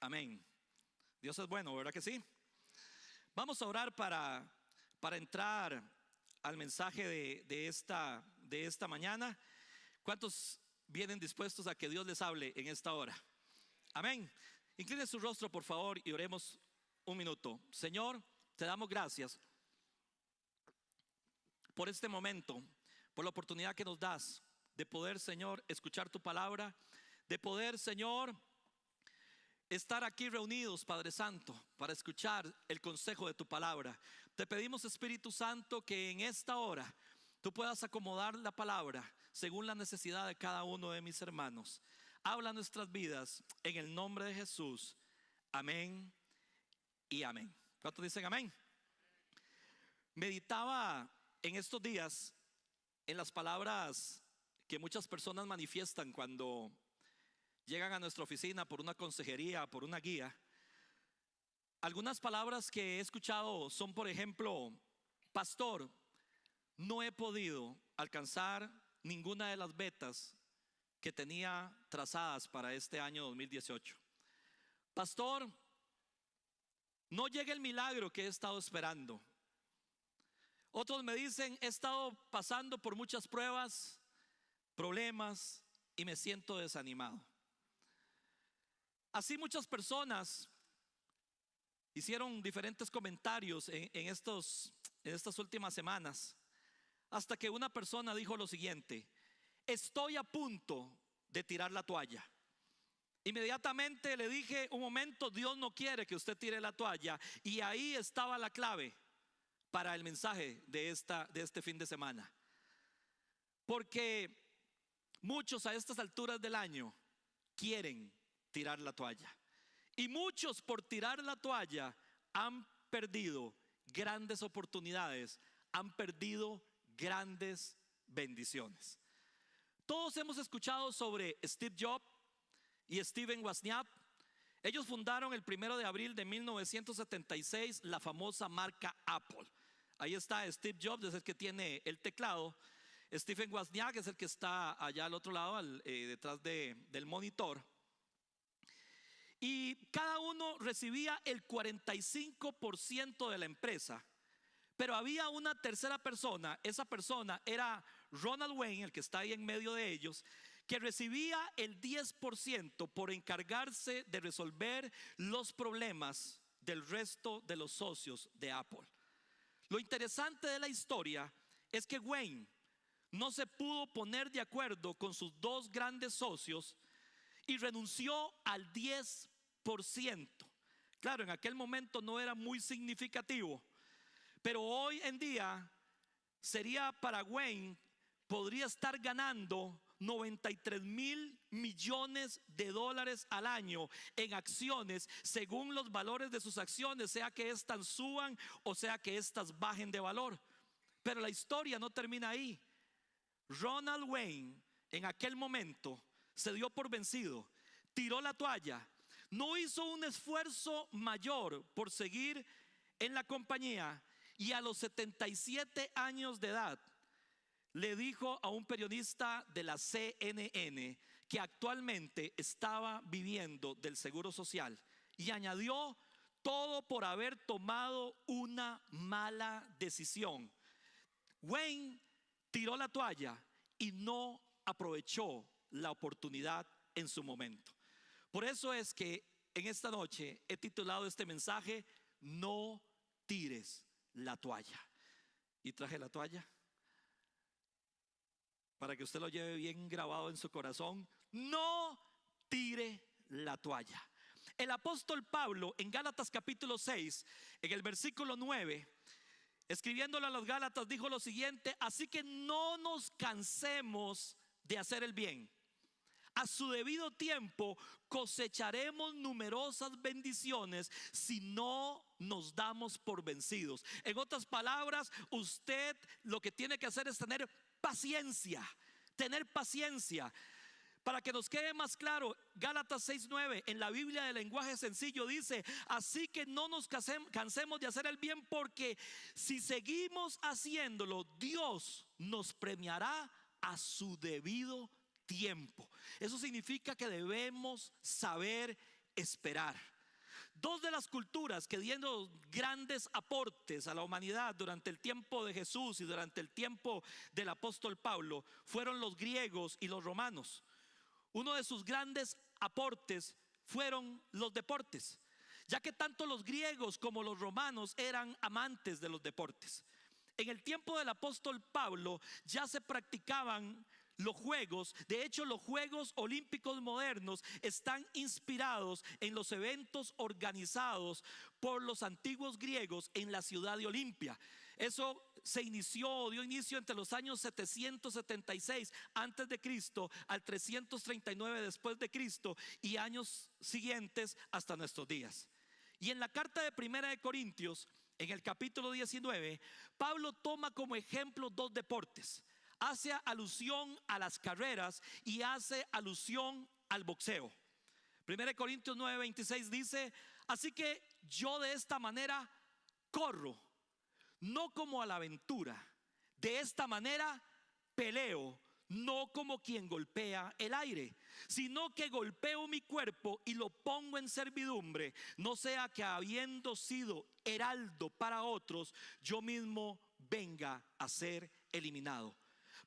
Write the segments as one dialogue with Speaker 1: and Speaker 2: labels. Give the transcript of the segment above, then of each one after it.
Speaker 1: Amén. Dios es bueno, ¿verdad que sí? Vamos a orar para entrar al mensaje de esta mañana. ¿Cuántos vienen dispuestos a que Dios les hable en esta hora? Amén. Incline su rostro, por favor, y oremos un minuto. Señor, te damos gracias por este momento, por la oportunidad que nos das de poder, Señor, escuchar tu palabra, de poder, Señor, estar aquí reunidos, Padre Santo, para escuchar el consejo de tu palabra. Te pedimos, Espíritu Santo, que en esta hora tú puedas acomodar la palabra según la necesidad de cada uno de mis hermanos. Habla nuestras vidas en el nombre de Jesús. Amén y amén. ¿Cuántos dicen amén? Meditaba en estos días en las palabras que muchas personas manifiestan cuando llegan a nuestra oficina por una consejería, por una guía. Algunas palabras que he escuchado son, por ejemplo: pastor, no he podido alcanzar ninguna de las metas que tenía trazadas para este año 2018. Pastor, no llega el milagro que he estado esperando. Otros me dicen: he estado pasando por muchas pruebas, problemas y me siento desanimado. Así muchas personas hicieron diferentes comentarios en estas últimas semanas, hasta que una persona dijo lo siguiente: estoy a punto de tirar la toalla. Inmediatamente le dije: un momento, Dios no quiere que usted tire la toalla. Y ahí estaba la clave para el mensaje de este fin de semana. Porque muchos a estas alturas del año quieren tirar la toalla. Y muchos, por tirar la toalla, han perdido grandes oportunidades, han perdido grandes bendiciones. Todos hemos escuchado sobre Steve Jobs y Steven Wozniak. Ellos fundaron el 1 de abril de 1976 la famosa marca Apple. Ahí está Steve Jobs, es el que tiene el teclado. Steven Wozniak es el que está allá al otro lado, detrás del monitor. Y cada uno recibía el 45% de la empresa. Pero había una tercera persona. Esa persona era Ronald Wayne, el que está ahí en medio de ellos, que recibía el 10% por encargarse de resolver los problemas del resto de los socios de Apple. Lo interesante de la historia es que Wayne no se pudo poner de acuerdo con sus dos grandes socios y renunció al 10%. Claro, en aquel momento no era muy significativo, pero hoy en día sería para Wayne, podría estar ganando 93 mil millones de dólares al año en acciones, según los valores de sus acciones, sea que estas suban o sea que estas bajen de valor. Pero la historia no termina ahí. Ronald Wayne en aquel momento se dio por vencido, tiró la toalla, no hizo un esfuerzo mayor por seguir en la compañía, y a los 77 años de edad le dijo a un periodista de la CNN que actualmente estaba viviendo del seguro social, y añadió: todo por haber tomado una mala decisión. Wayne tiró la toalla y no aprovechó la oportunidad en su momento. Por eso es que en esta noche he titulado este mensaje: no tires la toalla. Y traje la toalla para que usted lo lleve bien grabado en su corazón. No tire la toalla. El apóstol Pablo en Gálatas capítulo 6, en el versículo 9, escribiéndolo a los Gálatas, dijo lo siguiente: así que no nos cansemos de hacer el bien. A su debido tiempo cosecharemos numerosas bendiciones si no nos damos por vencidos. En otras palabras, usted lo que tiene que hacer es tener paciencia. Tener paciencia. Para que nos quede más claro, Gálatas 6:9 en la Biblia de lenguaje sencillo dice: así que no nos cansemos de hacer el bien, porque si seguimos haciéndolo, Dios nos premiará a su debido tiempo. Eso significa que debemos saber esperar. Dos de las culturas que dieron grandes aportes a la humanidad durante el tiempo de Jesús y durante el tiempo del apóstol Pablo fueron los griegos y los romanos. Uno de sus grandes aportes fueron los deportes, ya que tanto los griegos como los romanos eran amantes de los deportes. En el tiempo del apóstol Pablo ya se practicaban los juegos. De hecho, los Juegos Olímpicos modernos están inspirados en los eventos organizados por los antiguos griegos en la ciudad de Olimpia. Eso dio inicio entre los años 776 antes de Cristo al 339 después de Cristo y años siguientes hasta nuestros días. Y en la carta de Primera de Corintios, en el capítulo 19, Pablo toma como ejemplo dos deportes. Hace alusión a las carreras y hace alusión al boxeo. 1 Corintios 9:26 dice: así que yo de esta manera corro, no como a la aventura. De esta manera peleo, no como quien golpea el aire, sino que golpeo mi cuerpo y lo pongo en servidumbre, no sea que habiendo sido heraldo para otros, yo mismo venga a ser eliminado.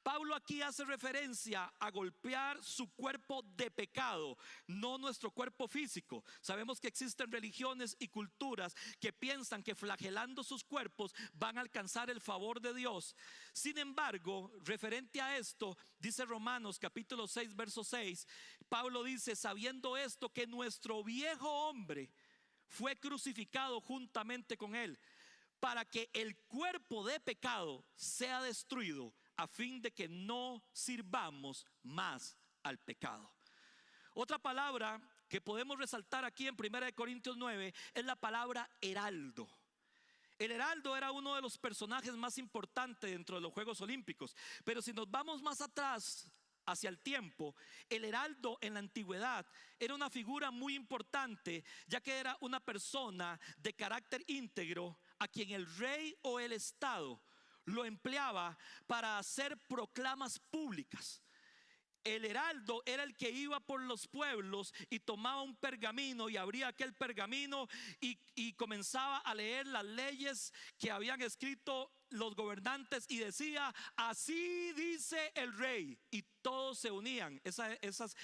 Speaker 1: Pablo aquí hace referencia a golpear su cuerpo de pecado, no nuestro cuerpo físico. Sabemos que existen religiones y culturas que piensan que flagelando sus cuerpos van a alcanzar el favor de Dios. Sin embargo, referente a esto, dice Romanos capítulo 6 verso 6, Pablo dice: sabiendo esto, que nuestro viejo hombre fue crucificado juntamente con él, para que el cuerpo de pecado sea destruido, a fin de que no sirvamos más al pecado. Otra palabra que podemos resaltar aquí en 1 Corintios 9 es la palabra heraldo. El heraldo era uno de los personajes más importantes dentro de los Juegos Olímpicos. Pero si nos vamos más atrás hacia el tiempo, el heraldo en la antigüedad era una figura muy importante, ya que era una persona de carácter íntegro a quien el rey o el estado lo empleaba para hacer proclamas públicas. El heraldo era el que iba por los pueblos y tomaba un pergamino y abría aquel pergamino y comenzaba a leer las leyes que habían escrito los gobernantes y decía: así dice el rey, y todos se unían. Esas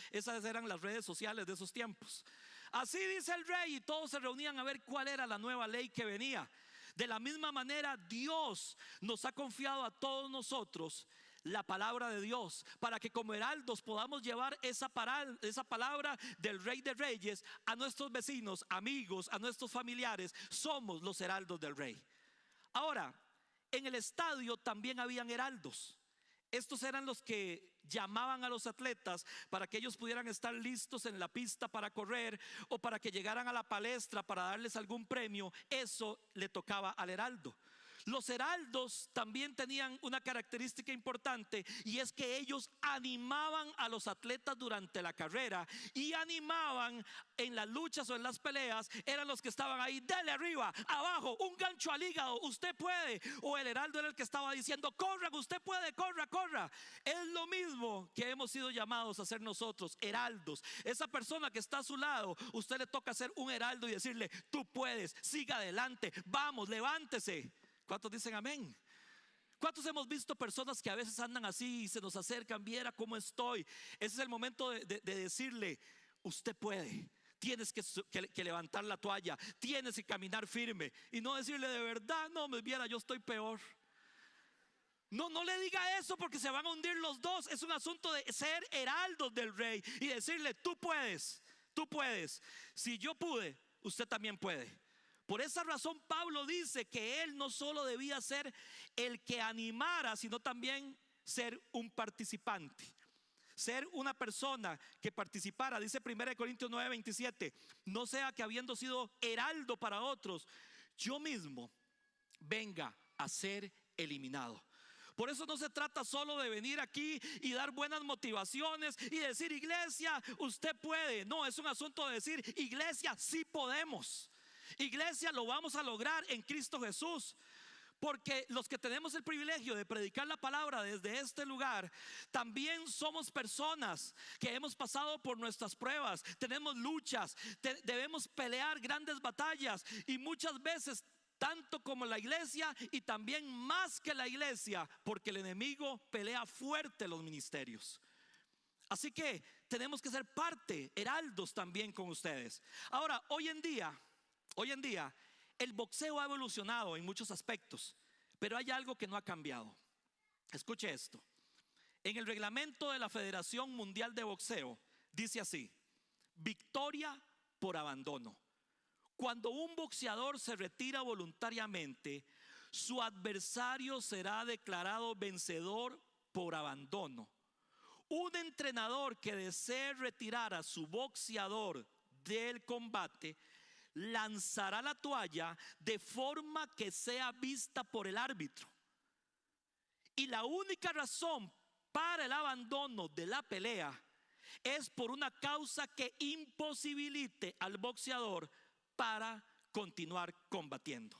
Speaker 1: eran las redes sociales de esos tiempos. Así dice el rey, y todos se reunían a ver cuál era la nueva ley que venía. De la misma manera, Dios nos ha confiado a todos nosotros la palabra de Dios, para que como heraldos podamos llevar esa palabra del Rey de Reyes a nuestros vecinos, amigos, a nuestros familiares. Somos los heraldos del Rey. Ahora, en el estadio también habían heraldos. Estos eran los que llamaban a los atletas para que ellos pudieran estar listos en la pista para correr, o para que llegaran a la palestra para darles algún premio. Eso le tocaba al heraldo. Los heraldos también tenían una característica importante, y es que ellos animaban a los atletas durante la carrera y animaban en las luchas o en las peleas. Eran los que estaban ahí: dale arriba, abajo, un gancho al hígado, usted puede. O el heraldo era el que estaba diciendo: corran, usted puede, corra, corra. Es lo mismo que hemos sido llamados a hacer nosotros, heraldos. Esa persona que está a su lado, usted le toca ser un heraldo y decirle: tú puedes, siga adelante, vamos, levántese. ¿Cuántos dicen amén? ¿Cuántos hemos visto personas que a veces andan así y se nos acercan: viera cómo estoy? Ese es el momento de decirle: usted puede. Tienes que levantar la toalla, tienes que caminar firme, y no decirle: de verdad, no me viera, yo estoy peor. No le diga eso, porque se van a hundir los dos. Es un asunto de ser heraldos del rey y decirle: tú puedes, tú puedes. Si yo pude, usted también puede. Por esa razón Pablo dice que él no solo debía ser el que animara, sino también ser un participante, ser una persona que participara. Dice 1 Corintios 9:27: no sea que habiendo sido heraldo para otros, yo mismo venga a ser eliminado. Por eso no se trata solo de venir aquí y dar buenas motivaciones y decir: iglesia, usted puede. No, es un asunto de decir: iglesia, sí podemos. Iglesia, lo vamos a lograr en Cristo Jesús. Porque los que tenemos el privilegio de predicar la palabra desde este lugar, también somos personas que hemos pasado por nuestras pruebas, tenemos luchas, debemos pelear grandes batallas, y muchas veces tanto como la iglesia y también más que la iglesia, porque el enemigo pelea fuerte los ministerios. Así que tenemos que ser parte, heraldos también con ustedes. Ahora, hoy en día el boxeo ha evolucionado en muchos aspectos, pero hay algo que no ha cambiado. Escuche esto. En el reglamento de la Federación Mundial de Boxeo dice así: victoria por abandono. Cuando un boxeador se retira voluntariamente, su adversario será declarado vencedor por abandono. Un entrenador que desee retirar a su boxeador del combate lanzará la toalla de forma que sea vista por el árbitro. Y la única razón para el abandono de la pelea es por una causa que imposibilite al boxeador para continuar combatiendo.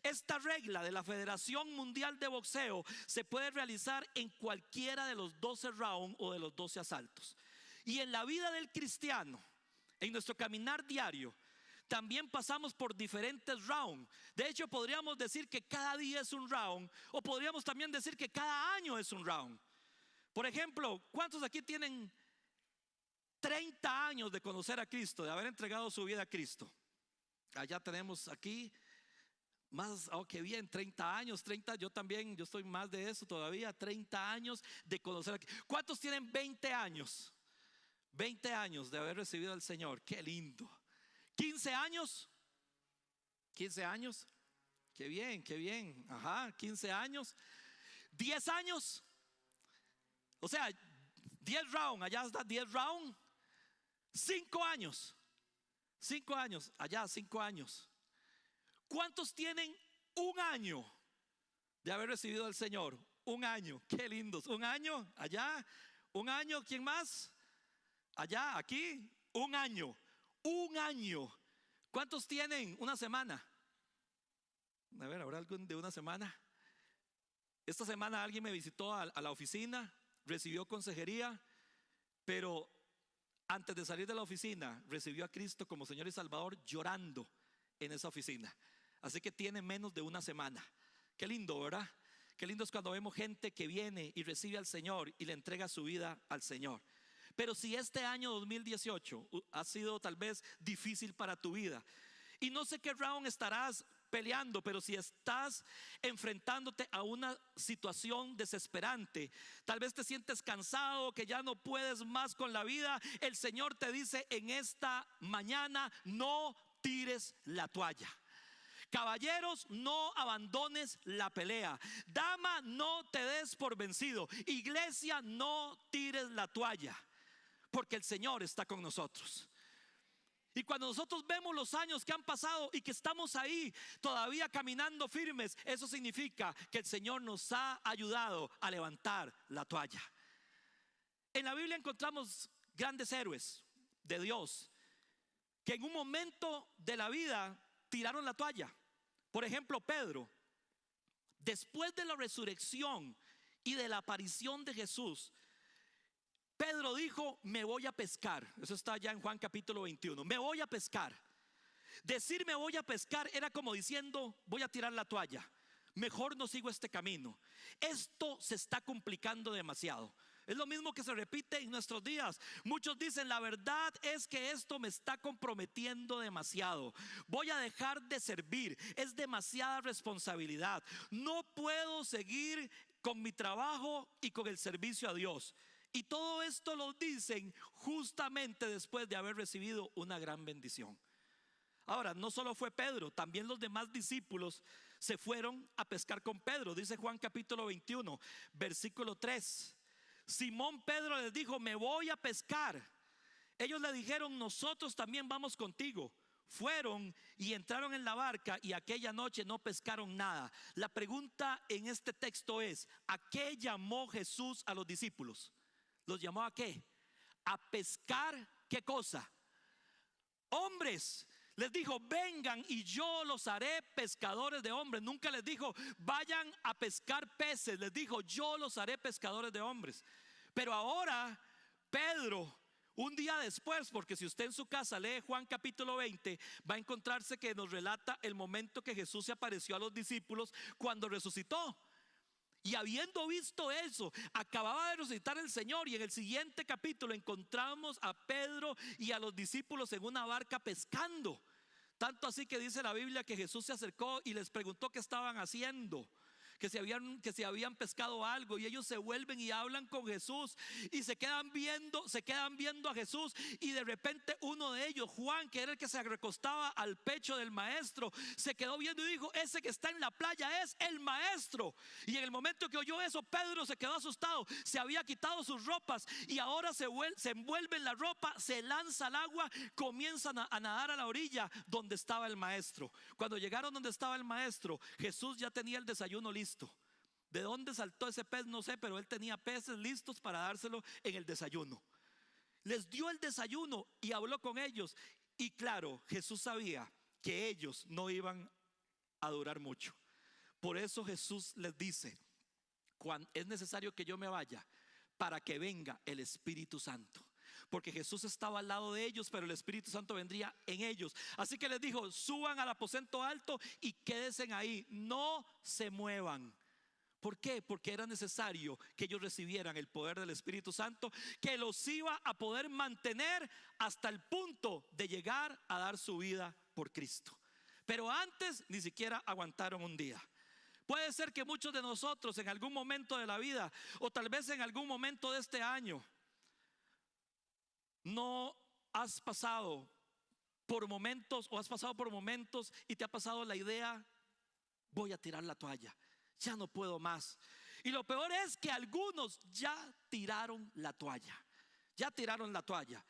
Speaker 1: Esta regla de la Federación Mundial de Boxeo se puede realizar en cualquiera de los 12 rounds o de los 12 asaltos. Y en la vida del cristiano, en nuestro caminar diario, también pasamos por diferentes rounds. De hecho, podríamos decir que cada día es un round, o podríamos también decir que cada año es un round. Por ejemplo, ¿cuántos aquí tienen 30 años de conocer a Cristo, de haber entregado su vida a Cristo? Allá tenemos aquí más, oh, qué bien, 30 años, 30, yo también, yo estoy más de eso todavía, 30 años de conocer a Cristo. ¿Cuántos tienen 20 años? 20 años de haber recibido al Señor, qué lindo. 15 años, 15 años, qué bien, ajá, 15 años. 10 años, o sea, 10 rounds, allá está 10 rounds. 5 años. 5 años, allá 5 años. ¿Cuántos tienen un año de haber recibido al Señor? Un año, qué lindos. Un año, allá. Un año, ¿quién más? Allá, aquí, un año. Un año. ¿Cuántos tienen una semana? A ver, ¿habrá algún de una semana? Esta semana alguien me visitó a la oficina, recibió consejería, pero antes de salir de la oficina recibió a Cristo como Señor y Salvador llorando en esa oficina. Así que tiene menos de una semana. Qué lindo, ¿verdad? Qué lindo es cuando vemos gente que viene y recibe al Señor y le entrega su vida al Señor. Pero si este año 2018 ha sido tal vez difícil para tu vida, y no sé qué round estarás peleando, pero si estás enfrentándote a una situación desesperante, tal vez te sientes cansado, que ya no puedes más con la vida, el Señor te dice en esta mañana: no tires la toalla. Caballeros, no abandones la pelea. Dama, no te des por vencido. Iglesia, no tires la toalla, porque el Señor está con nosotros. Y cuando nosotros vemos los años que han pasado y que estamos ahí todavía caminando firmes, eso significa que el Señor nos ha ayudado a levantar la toalla. En la Biblia encontramos grandes héroes de Dios que en un momento de la vida tiraron la toalla. Por ejemplo, Pedro, después de la resurrección y de la aparición de Jesús, Pedro dijo: me voy a pescar. Eso está ya en Juan capítulo 21. Me voy a pescar. Decir me voy a pescar era como diciendo: voy a tirar la toalla, mejor no sigo este camino. Esto se está complicando demasiado. Es lo mismo que se repite en nuestros días. Muchos dicen: la verdad es que esto me está comprometiendo demasiado, voy a dejar de servir, es demasiada responsabilidad, no puedo seguir con mi trabajo y con el servicio a Dios. Y todo esto lo dicen justamente después de haber recibido una gran bendición. Ahora, no solo fue Pedro, también los demás discípulos se fueron a pescar con Pedro. Dice Juan capítulo 21, versículo 3. Simón Pedro les dijo: me voy a pescar. Ellos le dijeron: nosotros también vamos contigo. Fueron y entraron en la barca, y aquella noche no pescaron nada. La pregunta en este texto es: ¿a qué llamó Jesús a los discípulos? ¿Los llamó a qué? A pescar, ¿qué cosa? Hombres. Les dijo, vengan y yo los haré pescadores de hombres. Nunca les dijo, vayan a pescar peces. Les dijo, yo los haré pescadores de hombres. Pero ahora Pedro, un día después, porque si usted en su casa lee Juan capítulo 20, va a encontrarse que nos relata el momento que Jesús se apareció a los discípulos cuando resucitó. Y habiendo visto eso, acababa de resucitar el Señor, y en el siguiente capítulo encontramos a Pedro y a los discípulos en una barca pescando. Tanto así que dice la Biblia que Jesús se acercó y les preguntó qué estaban haciendo, que si habían pescado algo, y ellos se vuelven y hablan con Jesús y se quedan viendo a Jesús. Y de repente uno de ellos, Juan, que era el que se recostaba al pecho del maestro, se quedó viendo y dijo, ese que está en la playa es el maestro. Y en el momento que oyó eso, Pedro se quedó asustado, se había quitado sus ropas y ahora se envuelve en la ropa, se lanza al agua, comienzan a nadar a la orilla donde estaba el maestro. Cuando llegaron donde estaba el maestro, Jesús ya tenía el desayuno listo. ¿De dónde saltó ese pez? No sé, pero él tenía peces listos para dárselo en el desayuno. Les dio el desayuno y habló con ellos. Y claro, Jesús sabía que ellos no iban a durar mucho. Por eso Jesús les dice, es necesario que yo me vaya para que venga el Espíritu Santo. Porque Jesús estaba al lado de ellos, pero el Espíritu Santo vendría en ellos. Así que les dijo, suban al aposento alto y quédense ahí, no se muevan. ¿Por qué? Porque era necesario que ellos recibieran el poder del Espíritu Santo, que los iba a poder mantener hasta el punto de llegar a dar su vida por Cristo. Pero antes ni siquiera aguantaron un día. Puede ser que muchos de nosotros en algún momento de la vida, o tal vez en algún momento de este año, no has pasado por momentos, o has pasado por momentos y te ha pasado la idea, voy a tirar la toalla, ya no puedo más. Y lo peor es que algunos ya tiraron la toalla. Ya tiraron la toalla.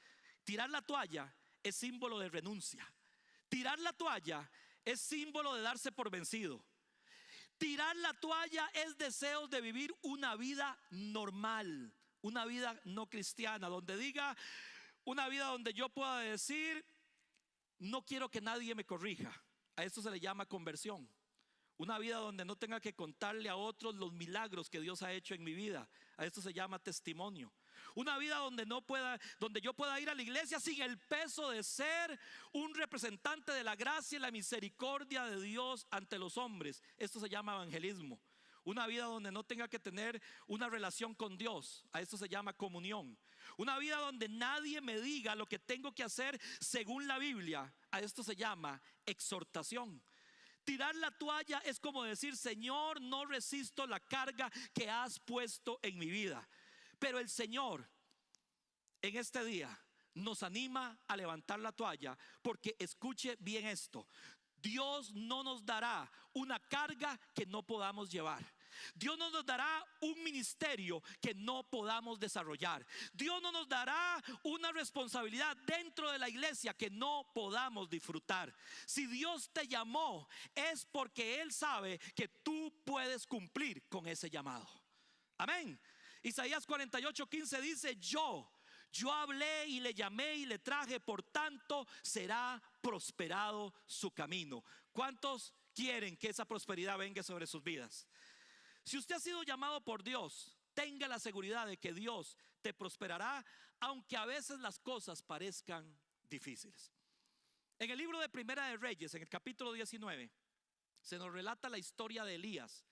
Speaker 1: Tirar la toalla es símbolo de renuncia. Tirar la toalla es símbolo de darse por vencido. Tirar la toalla es deseos de vivir una vida normal, una vida no cristiana, donde diga, una vida donde yo pueda decir, no quiero que nadie me corrija. A esto se le llama conversión. Una vida donde no tenga que contarle a otros los milagros que Dios ha hecho en mi vida. A esto se llama testimonio. Una vida donde yo pueda ir a la iglesia sin el peso de ser un representante de la gracia y la misericordia de Dios ante los hombres. Esto se llama evangelismo. Una vida donde no tenga que tener una relación con Dios. A esto se llama comunión. Una vida donde nadie me diga lo que tengo que hacer según la Biblia. A esto se llama exhortación. Tirar la toalla es como decir, Señor, no resisto la carga que has puesto en mi vida. Pero el Señor en este día nos anima a levantar la toalla, porque escuche bien esto: Dios no nos dará una carga que no podamos llevar. Dios no nos dará un ministerio que no podamos desarrollar. Dios no nos dará una responsabilidad dentro de la iglesia que no podamos disfrutar. Si Dios te llamó, es porque Él sabe que tú puedes cumplir con ese llamado. Amén. Isaías 48:15 dice, yo hablé y le llamé y le traje, por tanto será prosperado su camino. ¿Cuántos quieren que esa prosperidad venga sobre sus vidas? Si usted ha sido llamado por Dios, tenga la seguridad de que Dios te prosperará, aunque a veces las cosas parezcan difíciles. En el libro de Primera de Reyes, en el capítulo 19, se nos relata la historia de Elías.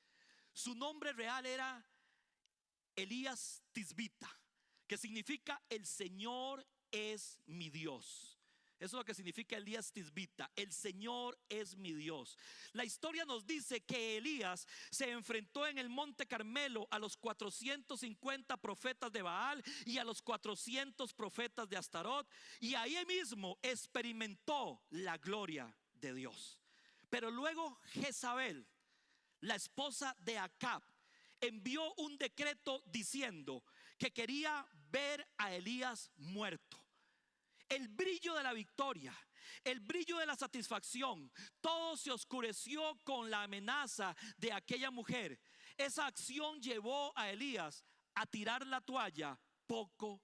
Speaker 1: Su nombre real era Elías Tisbita, que significa el Señor es mi Dios. Eso es lo que significa Elías Tisbita, el Señor es mi Dios. La historia nos dice que Elías se enfrentó en el monte Carmelo a los 450 profetas de Baal y a los 400 profetas de Astarot, y ahí mismo experimentó la gloria de Dios. Pero luego Jezabel, la esposa de Acab, envió un decreto diciendo que quería ver a Elías muerto. El brillo de la victoria, el brillo de la satisfacción, todo se oscureció con la amenaza de aquella mujer. Esa acción llevó a Elías a tirar la toalla poco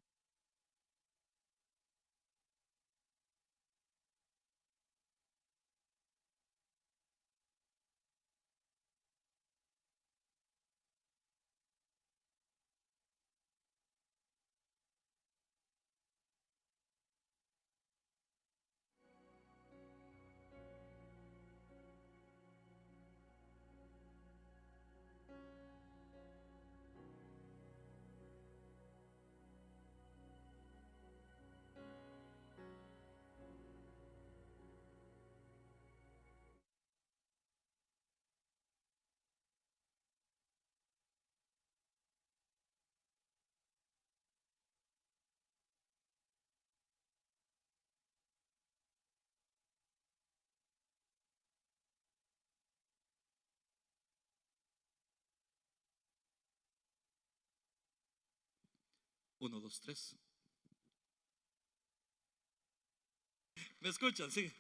Speaker 1: Uno, dos, tres. ¿Me escuchan? Sí.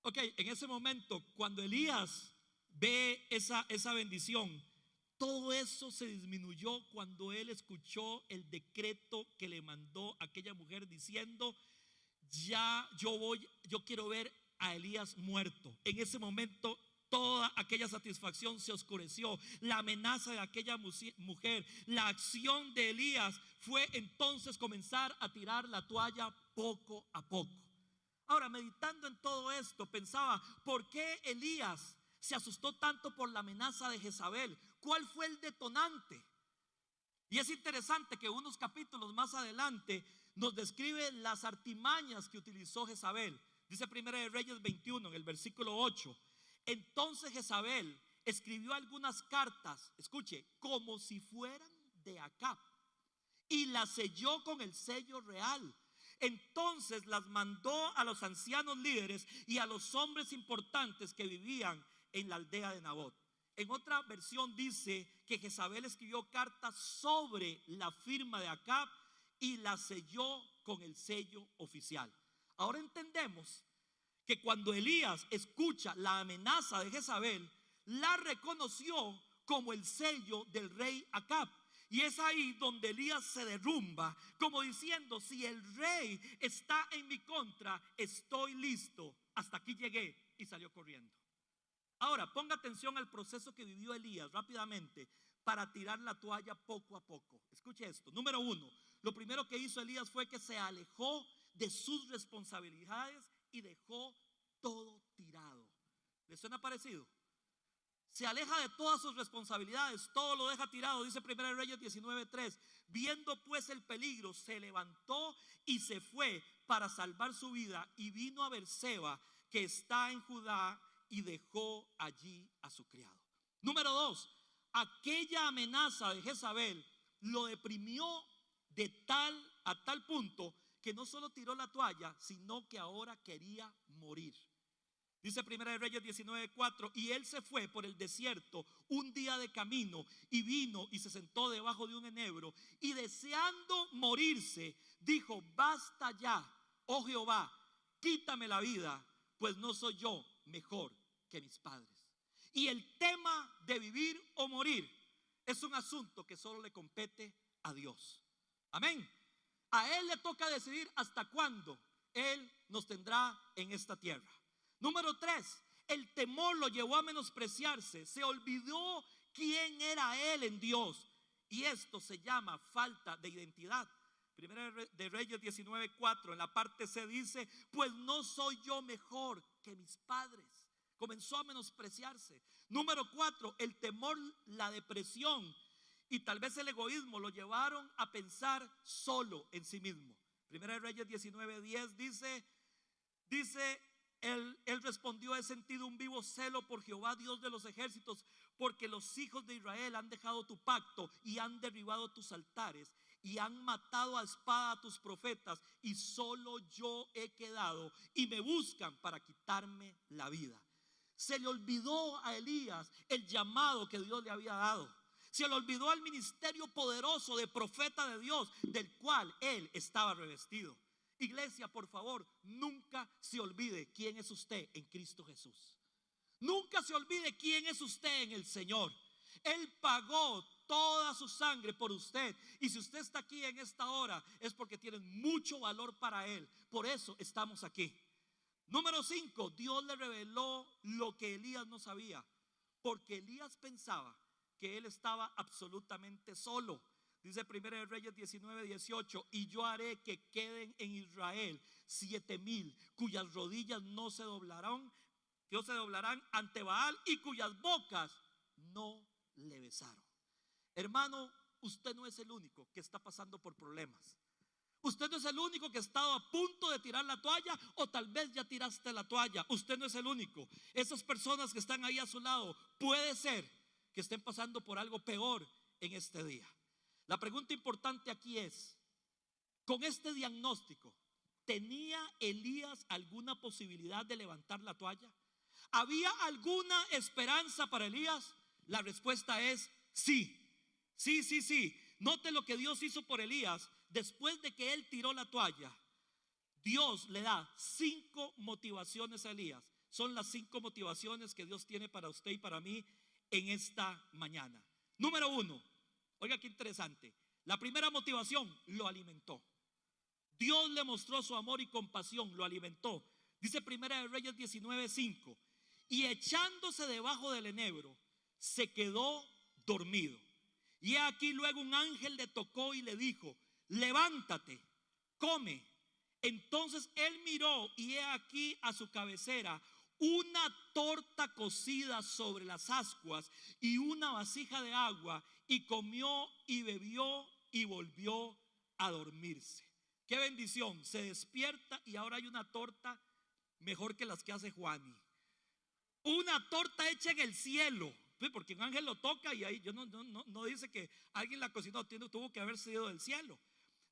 Speaker 1: Ok, en ese momento, cuando Elías ve esa bendición, todo eso se disminuyó cuando él escuchó el decreto que le mandó aquella mujer diciendo: ya yo quiero ver a Elías muerto. En ese momento toda aquella satisfacción se oscureció. La amenaza de aquella mujer, la acción de Elías fue entonces comenzar a tirar la toalla poco a poco. Ahora, meditando en todo esto, pensaba: ¿por qué Elías se asustó tanto por la amenaza de Jezabel? ¿Cuál fue el detonante? Y es interesante que unos capítulos más adelante nos describe las artimañas que utilizó Jezabel. Dice Primera de Reyes 21 en el versículo 8: entonces Jezabel escribió algunas cartas, escuche, como si fueran de Acab, y las selló con el sello real. Entonces las mandó a los ancianos líderes y a los hombres importantes que vivían en la aldea de Nabot. En otra versión dice que Jezabel escribió cartas sobre la firma de Acab y la selló con el sello oficial. Ahora entendemos que cuando Elías escucha la amenaza de Jezabel, la reconoció como el sello del rey Acab. Y es ahí donde Elías se derrumba, como diciendo: si el rey está en mi contra, estoy listo. Hasta aquí llegué, y salió corriendo. Ahora, ponga atención al proceso que vivió Elías rápidamente para tirar la toalla poco a poco. Escuche esto. Número uno, lo primero que hizo Elías fue que se alejó de sus responsabilidades y dejó todo tirado. ¿Les suena parecido? Se aleja de todas sus responsabilidades, todo lo deja tirado. Dice 1 Reyes 19:3: viendo pues el peligro, se levantó y se fue para salvar su vida, y vino a Berseba, que está en Judá, y dejó allí a su criado. Número dos, aquella amenaza de Jezabel lo deprimió a tal punto que no solo tiró la toalla, sino que ahora quería morir. Dice 1 Reyes 19:4: y él se fue por el desierto un día de camino, y vino y se sentó debajo de un enebro, y deseando morirse, dijo: basta ya, oh Jehová, quítame la vida, pues no soy yo mejor que mis padres. Y el tema de vivir o morir es un asunto que solo le compete a Dios. Amén. A Él le toca decidir hasta cuándo Él nos tendrá en esta tierra. Número 3, el temor lo llevó a menospreciarse. Se olvidó quién era Él en Dios, y esto se llama falta de identidad. Primera de Reyes 19:4, en la parte C dice: pues no soy yo mejor que mis padres. Comenzó a menospreciarse. Número 4, el temor, la depresión y tal vez el egoísmo lo llevaron a pensar solo en sí mismo. Primera de Reyes 19:10 dice él respondió: he sentido un vivo celo por Jehová, Dios de los ejércitos, porque los hijos de Israel han dejado tu pacto y han derribado tus altares y han matado a espada a tus profetas, y solo yo he quedado, y me buscan para quitarme la vida. Se le olvidó a Elías el llamado que Dios le había dado. Se le olvidó el ministerio poderoso de profeta de Dios, del cual él estaba revestido. Iglesia, por favor, nunca se olvide quién es usted en Cristo Jesús. Nunca se olvide quién es usted en el Señor. Él pagó toda su sangre por usted, y si usted está aquí en esta hora es porque tiene mucho valor para Él. Por eso estamos aquí. Número 5, Dios le reveló lo que Elías no sabía, porque Elías pensaba que él estaba absolutamente solo. Dice 1 Reyes 19:18: y yo haré que queden en Israel 7,000 cuyas rodillas no se doblarán ante Baal, y cuyas bocas no le besaron. Hermano, usted no es el único que está pasando por problemas. Usted no es el único que ha estado a punto de tirar la toalla, o tal vez ya tiraste la toalla. Usted no es el único. Esas personas que están ahí a su lado, puede ser que estén pasando por algo peor en este día. La pregunta importante aquí es: con este diagnóstico, ¿tenía Elías alguna posibilidad de levantar la toalla? ¿Había alguna esperanza para Elías? La respuesta es sí. Sí, sí, sí. Note lo que Dios hizo por Elías. Después de que él tiró la toalla, Dios le da 5 motivaciones a Elías. Son las 5 motivaciones que Dios tiene para usted y para mí en esta mañana. Número 1, oiga qué interesante. La primera motivación: lo alimentó. Dios le mostró su amor y compasión, lo alimentó. Dice Primera de Reyes 19:5: y echándose debajo del enebro, se quedó dormido. Y aquí luego un ángel le tocó y le dijo: levántate, come. Entonces él miró y he aquí a su cabecera una torta cocida sobre las ascuas y una vasija de agua, y comió y bebió y volvió a dormirse. Qué bendición. Se despierta y ahora hay una torta mejor que las que hace Juani. Una torta hecha en el cielo, porque un ángel lo toca y ahí no dice que alguien la cocinó, tuvo que haber sido del cielo.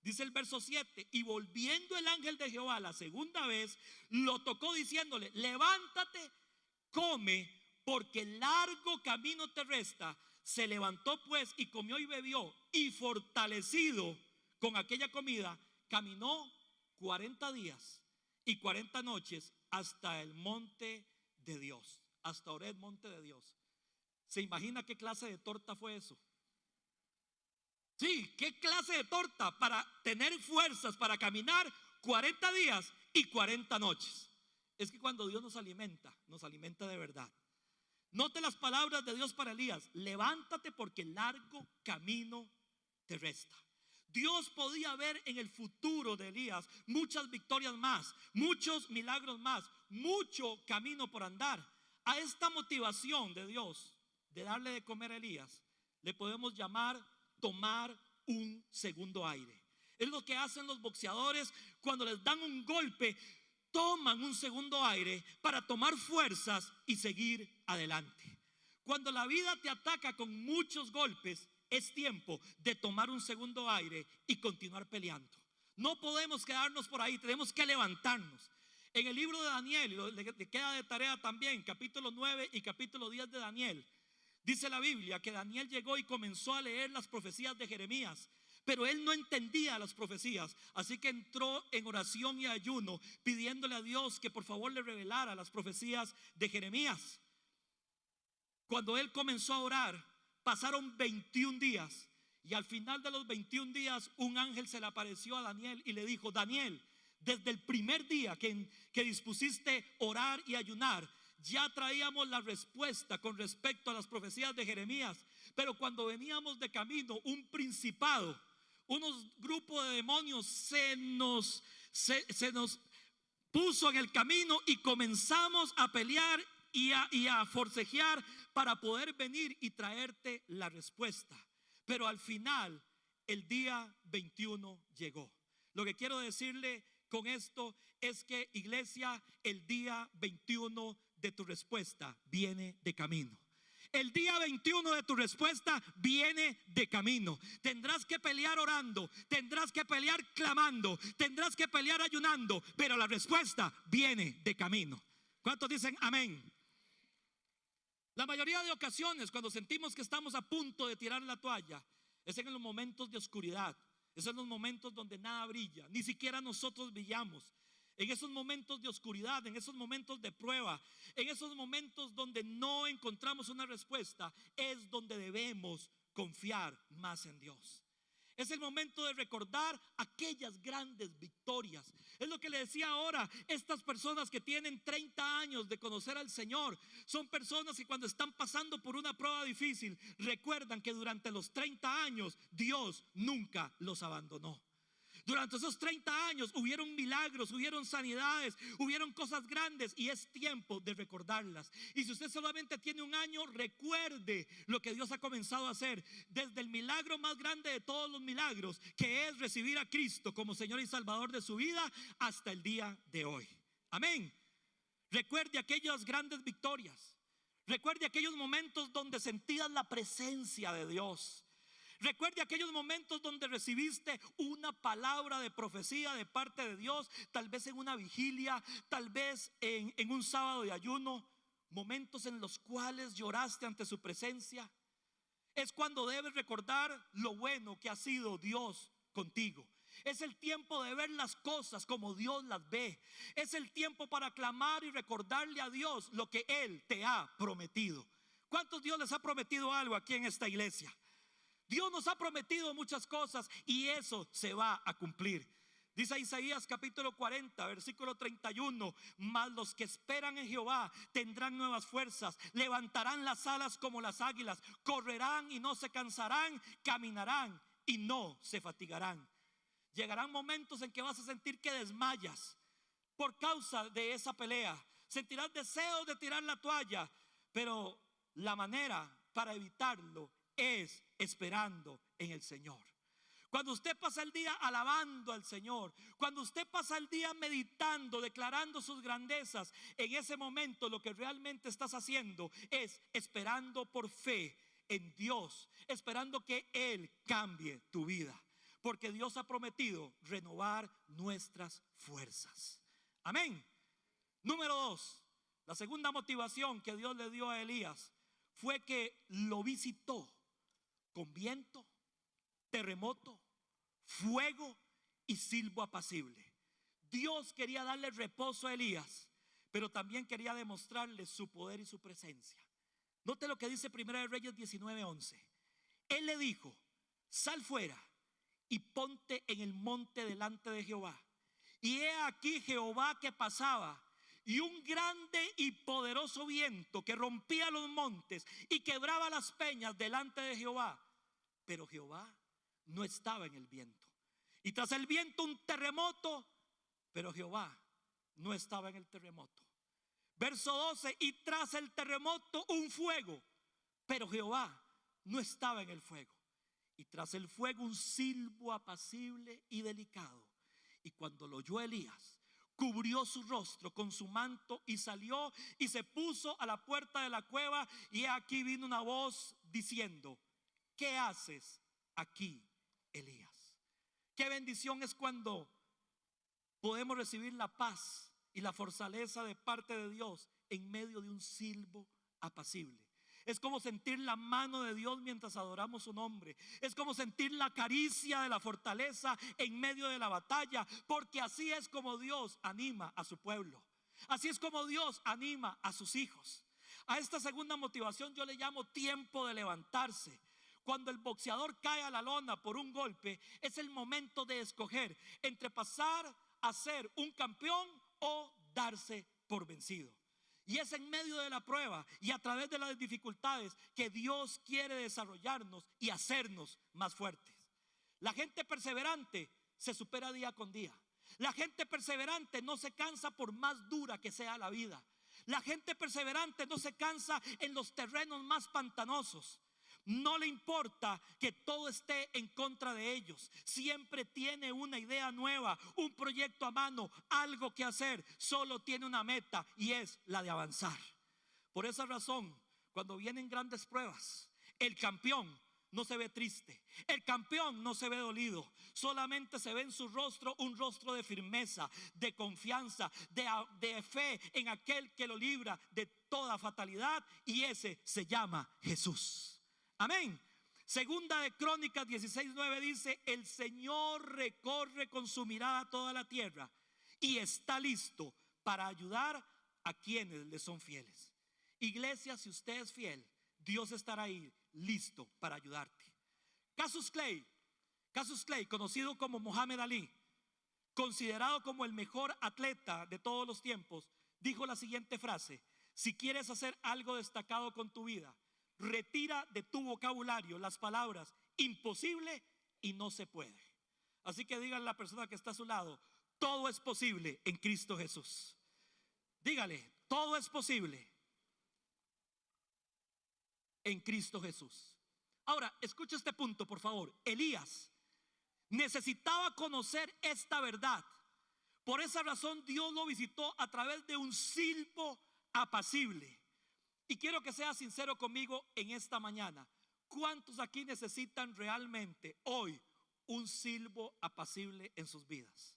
Speaker 1: Dice el verso 7: y volviendo el ángel de Jehová la segunda vez, lo tocó diciéndole: levántate, come, porque largo camino te resta. Se levantó pues y comió y bebió, y fortalecido con aquella comida, caminó 40 días y 40 noches hasta el monte de Dios, hasta Horeb, monte de Dios. ¿Se imagina qué clase de torta fue eso? Sí, qué clase de torta para tener fuerzas para caminar 40 días y 40 noches. Es que cuando Dios nos alimenta de verdad. Note las palabras de Dios para Elías: levántate porque largo camino te resta. Dios podía ver en el futuro de Elías muchas victorias más, muchos milagros más, mucho camino por andar. A esta motivación de Dios de darle de comer a Elías le podemos llamar tomar un segundo aire. Es lo que hacen los boxeadores cuando les dan un golpe. Toman un segundo aire para tomar fuerzas y seguir adelante. Cuando la vida te ataca con muchos golpes, es tiempo de tomar un segundo aire y continuar peleando. No podemos quedarnos por ahí, tenemos que levantarnos. En el libro de Daniel, le queda de tarea también, capítulo 9 y capítulo 10 de Daniel, dice la Biblia que Daniel llegó y comenzó a leer las profecías de Jeremías, pero él no entendía las profecías, así que entró en oración y ayuno pidiéndole a Dios que por favor le revelara las profecías de Jeremías. Cuando él comenzó a orar, pasaron 21 días y al final de los 21 días un ángel se le apareció a Daniel y le dijo: Daniel, desde el primer día que dispusiste orar y ayunar, ya traíamos la respuesta con respecto a las profecías de Jeremías, pero cuando veníamos de camino, un principado, unos grupos de demonios se nos puso en el camino y comenzamos a pelear y a forcejear para poder venir y traerte la respuesta. Pero al final el día 21 llegó. Lo que quiero decirle con esto es que, iglesia, el día 21 de tu respuesta viene de camino. El día 21 de tu respuesta viene de camino. Tendrás que pelear orando, tendrás que pelear clamando, tendrás que pelear ayunando, pero la respuesta viene de camino. ¿Cuántos dicen amén? La mayoría de ocasiones, cuando sentimos que estamos a punto de tirar la toalla, es en los momentos de oscuridad, es en los momentos donde nada brilla, ni siquiera nosotros brillamos. En esos momentos de oscuridad, en esos momentos de prueba, en esos momentos donde no encontramos una respuesta, es donde debemos confiar más en Dios. Es el momento de recordar aquellas grandes victorias. Es lo que le decía ahora, estas personas que tienen 30 años de conocer al Señor, son personas que cuando están pasando por una prueba difícil, recuerdan que durante los 30 años Dios nunca los abandonó. Durante esos 30 años hubieron milagros, hubieron sanidades, hubieron cosas grandes y es tiempo de recordarlas. Y si usted solamente tiene un año, recuerde lo que Dios ha comenzado a hacer. Desde el milagro más grande de todos los milagros, que es recibir a Cristo como Señor y Salvador de su vida, hasta el día de hoy. Amén. Recuerde aquellas grandes victorias. Recuerde aquellos momentos donde sentías la presencia de Dios. Recuerde aquellos momentos donde recibiste una palabra de profecía de parte de Dios, tal vez en una vigilia, tal vez en un sábado de ayuno, momentos en los cuales lloraste ante su presencia. Es cuando debes recordar lo bueno que ha sido Dios contigo. Es el tiempo de ver las cosas como Dios las ve. Es el tiempo para clamar y recordarle a Dios lo que Él te ha prometido. ¿Cuántos Dios les ha prometido algo aquí en esta iglesia? Dios nos ha prometido muchas cosas y eso se va a cumplir. Dice Isaías capítulo 40, versículo 31: mas los que esperan en Jehová tendrán nuevas fuerzas, levantarán las alas como las águilas, correrán y no se cansarán, caminarán y no se fatigarán. Llegarán momentos en que vas a sentir que desmayas por causa de esa pelea. Sentirás deseos de tirar la toalla, pero la manera para evitarlo es esperando en el Señor. Cuando usted pasa el día alabando al Señor, cuando usted pasa el día meditando, declarando sus grandezas, en ese momento lo que realmente estás haciendo es esperando por fe en Dios, esperando que Él cambie tu vida, porque Dios ha prometido renovar nuestras fuerzas. Amén. Número 2, la segunda motivación que Dios le dio a Elías fue que lo visitó con viento, terremoto, fuego y silbo apacible. Dios quería darle reposo a Elías, pero también quería demostrarle su poder y su presencia. Note lo que dice 1 Reyes 19:11. Él le dijo: sal fuera y ponte en el monte delante de Jehová. Y he aquí Jehová que pasaba, y un grande y poderoso viento que rompía los montes y quebraba las peñas delante de Jehová. Pero Jehová no estaba en el viento. Y tras el viento un terremoto, pero Jehová no estaba en el terremoto. Verso 12: y tras el terremoto un fuego, pero Jehová no estaba en el fuego. Y tras el fuego un silbo apacible y delicado. Y cuando lo oyó Elías, cubrió su rostro con su manto y salió y se puso a la puerta de la cueva. Y aquí vino una voz diciendo: ¿qué haces aquí, Elías? Qué bendición es cuando podemos recibir la paz y la fortaleza de parte de Dios en medio de un silbo apacible. Es como sentir la mano de Dios mientras adoramos su nombre. Es como sentir la caricia de la fortaleza en medio de la batalla, porque así es como Dios anima a su pueblo. Así es como Dios anima a sus hijos. A esta segunda motivación yo le llamo tiempo de levantarse. Cuando el boxeador cae a la lona por un golpe, es el momento de escoger entre pasar a ser un campeón o darse por vencido. Y es en medio de la prueba y a través de las dificultades que Dios quiere desarrollarnos y hacernos más fuertes. La gente perseverante se supera día con día. La gente perseverante no se cansa por más dura que sea la vida. La gente perseverante no se cansa en los terrenos más pantanosos. No le importa que todo esté en contra de ellos. Siempre tiene una idea nueva, un proyecto a mano, algo que hacer. Solo tiene una meta y es la de avanzar. Por esa razón, cuando vienen grandes pruebas, el campeón no se ve triste, el campeón no se ve dolido. Solamente se ve en su rostro un rostro de firmeza, de confianza, de fe en aquel que lo libra de toda fatalidad, y ese se llama Jesús. Amén. Segunda de Crónicas 16:9 dice: el Señor recorre con su mirada toda la tierra y está listo para ayudar a quienes le son fieles. Iglesia, si usted es fiel, Dios estará ahí listo para ayudarte. Cassius Clay, conocido como Muhammad Ali, considerado como el mejor atleta de todos los tiempos, dijo la siguiente frase: si quieres hacer algo destacado con tu vida, retira de tu vocabulario las palabras imposible y no se puede. Así que dígale a la persona que está a su lado: todo es posible en Cristo Jesús. Dígale: todo es posible en Cristo Jesús. Ahora, escucha este punto, por favor. Elías necesitaba conocer esta verdad. Por esa razón Dios lo visitó a través de un silbo apacible. Y quiero que sea sincero conmigo en esta mañana. ¿Cuántos aquí necesitan realmente hoy un silbo apacible en sus vidas?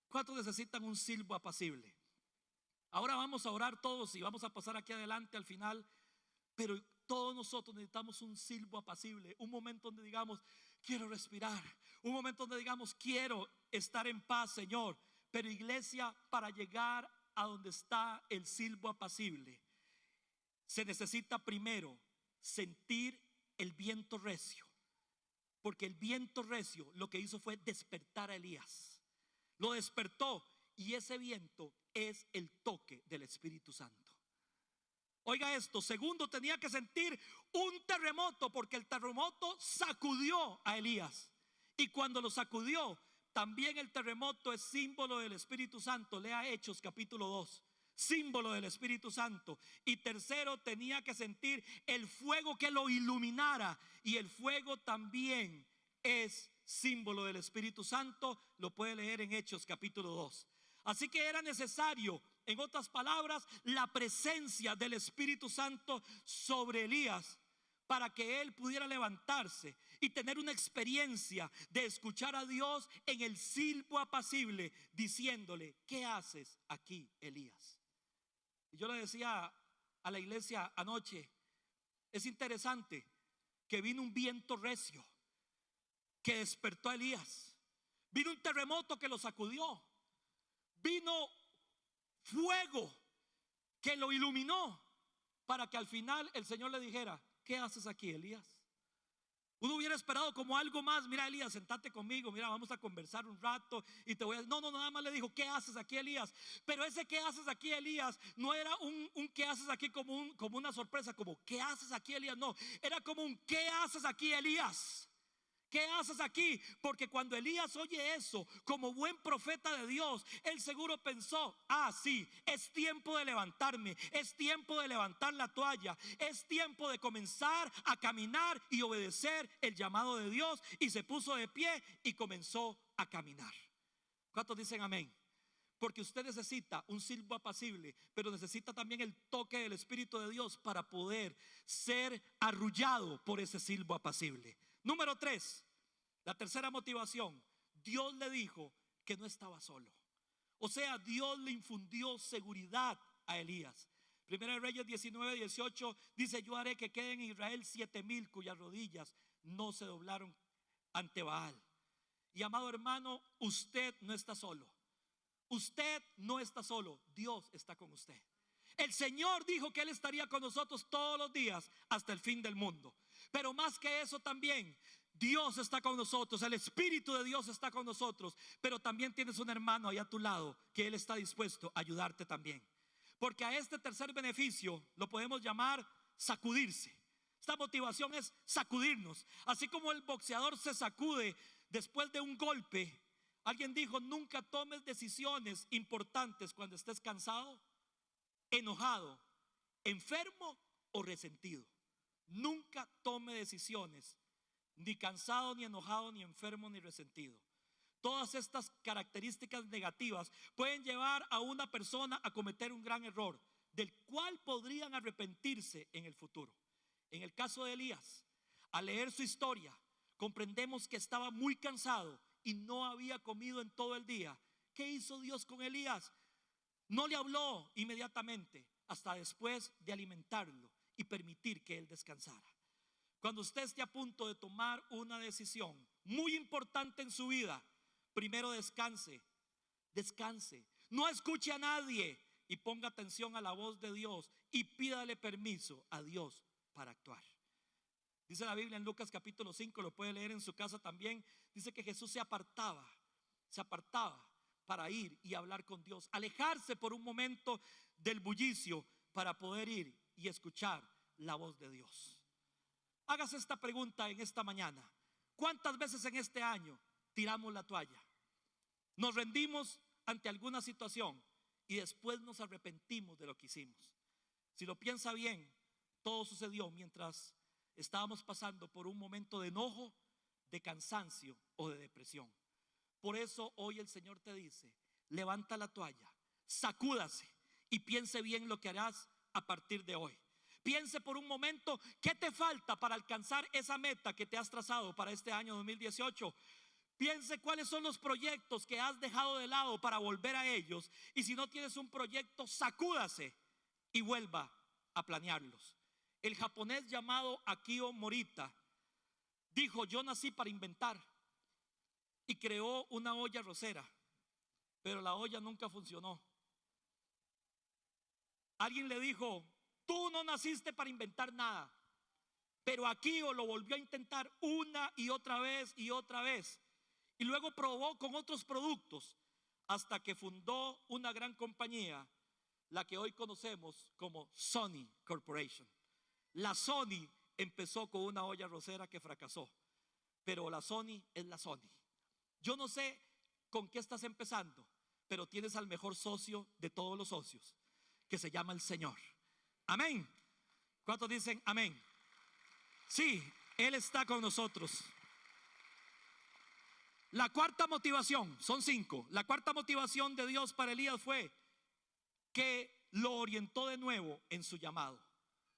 Speaker 1: ¿Cuántos necesitan un silbo apacible? Ahora vamos a orar todos y vamos a pasar aquí adelante al final. Pero todos nosotros necesitamos un silbo apacible, un momento donde digamos, quiero respirar, un momento donde digamos, quiero estar en paz, Señor. Pero iglesia, para llegar a donde está el silbo apacible, se necesita primero sentir el viento recio, porque el viento recio lo que hizo fue despertar a Elías. Lo despertó, y ese viento es el toque del Espíritu Santo. Oiga esto, segundo, tenía que sentir un terremoto, porque el terremoto sacudió a Elías. Y cuando lo sacudió, también el terremoto es símbolo del Espíritu Santo. Lea Hechos capítulo 2, símbolo del Espíritu Santo. Y tercero, tenía que sentir el fuego que lo iluminara, y el fuego también es símbolo del Espíritu Santo. Lo puede leer en Hechos capítulo 2. Así que era necesario, en otras palabras, la presencia del Espíritu Santo sobre Elías, para que él pudiera levantarse y tener una experiencia de escuchar a Dios en el silbo apacible, diciéndole, ¿qué haces aquí, Elías? Y yo le decía a la iglesia anoche, es interesante que vino un viento recio que despertó a Elías, vino un terremoto que lo sacudió, vino fuego que lo iluminó, para que al final el Señor le dijera, ¿qué haces aquí, Elías? Uno hubiera esperado como algo más. Mira, Elías, sentate conmigo, mira, vamos a conversar un rato y te voy a... No, nada más le dijo, ¿qué haces aquí, Elías? Pero ese ¿qué haces aquí, Elías? No era un ¿qué haces aquí? como una sorpresa, como ¿qué haces aquí, Elías? No, era como un ¿qué haces aquí, Elías? ¿Qué haces aquí? Porque cuando Elías oye eso, como buen profeta de Dios, él seguro pensó, sí, es tiempo de levantarme, es tiempo de levantar la toalla, es tiempo de comenzar a caminar y obedecer el llamado de Dios. Y se puso de pie y comenzó a caminar. ¿Cuántos dicen amén? Porque usted necesita un silbo apacible, pero necesita también el toque del Espíritu de Dios para poder ser arrullado por ese silbo apacible. Número 3, la tercera motivación, Dios le dijo que no estaba solo. O sea, Dios le infundió seguridad a Elías. Primera de Reyes 19:18 dice, yo haré que queden en Israel 7,000 cuyas rodillas no se doblaron ante Baal. Y amado hermano, usted no está solo. Usted no está solo, Dios está con usted. El Señor dijo que Él estaría con nosotros todos los días hasta el fin del mundo. Pero más que eso también, Dios está con nosotros, el Espíritu de Dios está con nosotros. Pero también tienes un hermano ahí a tu lado que Él está dispuesto a ayudarte también. Porque a este tercer beneficio lo podemos llamar sacudirse. Esta motivación es sacudirnos. Así como el boxeador se sacude después de un golpe. Alguien dijo, nunca tomes decisiones importantes cuando estés cansado, enojado, enfermo o resentido. Nunca tome decisiones ni cansado, ni enojado, ni enfermo, ni resentido. Todas estas características negativas pueden llevar a una persona a cometer un gran error, del cual podrían arrepentirse en el futuro. En el caso de Elías, al leer su historia, comprendemos que estaba muy cansado y no había comido en todo el día. ¿Qué hizo Dios con Elías? No le habló inmediatamente, hasta después de alimentarlo y permitir que él descansara. Cuando usted esté a punto de tomar una decisión muy importante en su vida, primero descanse. No escuche a nadie y ponga atención a la voz de Dios y pídale permiso a Dios para actuar. Dice la Biblia en Lucas capítulo 5, lo puede leer en su casa también. Dice que Jesús se apartaba para ir y hablar con Dios, alejarse por un momento del bullicio para poder ir y escuchar la voz de Dios. Hágase esta pregunta en esta mañana: ¿cuántas veces en este año tiramos la toalla? Nos rendimos ante alguna situación y después nos arrepentimos de lo que hicimos. Si lo piensa bien, todo sucedió mientras estábamos pasando por un momento de enojo, de cansancio o de depresión. Por eso hoy el Señor te dice: levanta la toalla, sacúdase y piense bien lo que harás a partir de hoy. Piense por un momento qué te falta para alcanzar esa meta que te has trazado para este año 2018. Piense cuáles son los proyectos que has dejado de lado para volver a ellos. Y si no tienes un proyecto, sacúdase y vuelva a planearlos. El japonés llamado Akio Morita dijo: yo nací para inventar, y creó una olla arrocera, pero la olla nunca funcionó. Alguien le dijo: tú no naciste para inventar nada, pero Akio lo volvió a intentar una y otra vez y otra vez, y luego probó con otros productos hasta que fundó una gran compañía, la que hoy conocemos como Sony Corporation. La Sony empezó con una olla arrocera que fracasó, pero la Sony es la Sony. Yo no sé con qué estás empezando, pero tienes al mejor socio de todos los socios, que se llama el Señor. Amén. ¿Cuántos dicen amén? Sí, Él está con nosotros. La cuarta motivación, son 5. La cuarta motivación de Dios para Elías fue que lo orientó de nuevo en su llamado.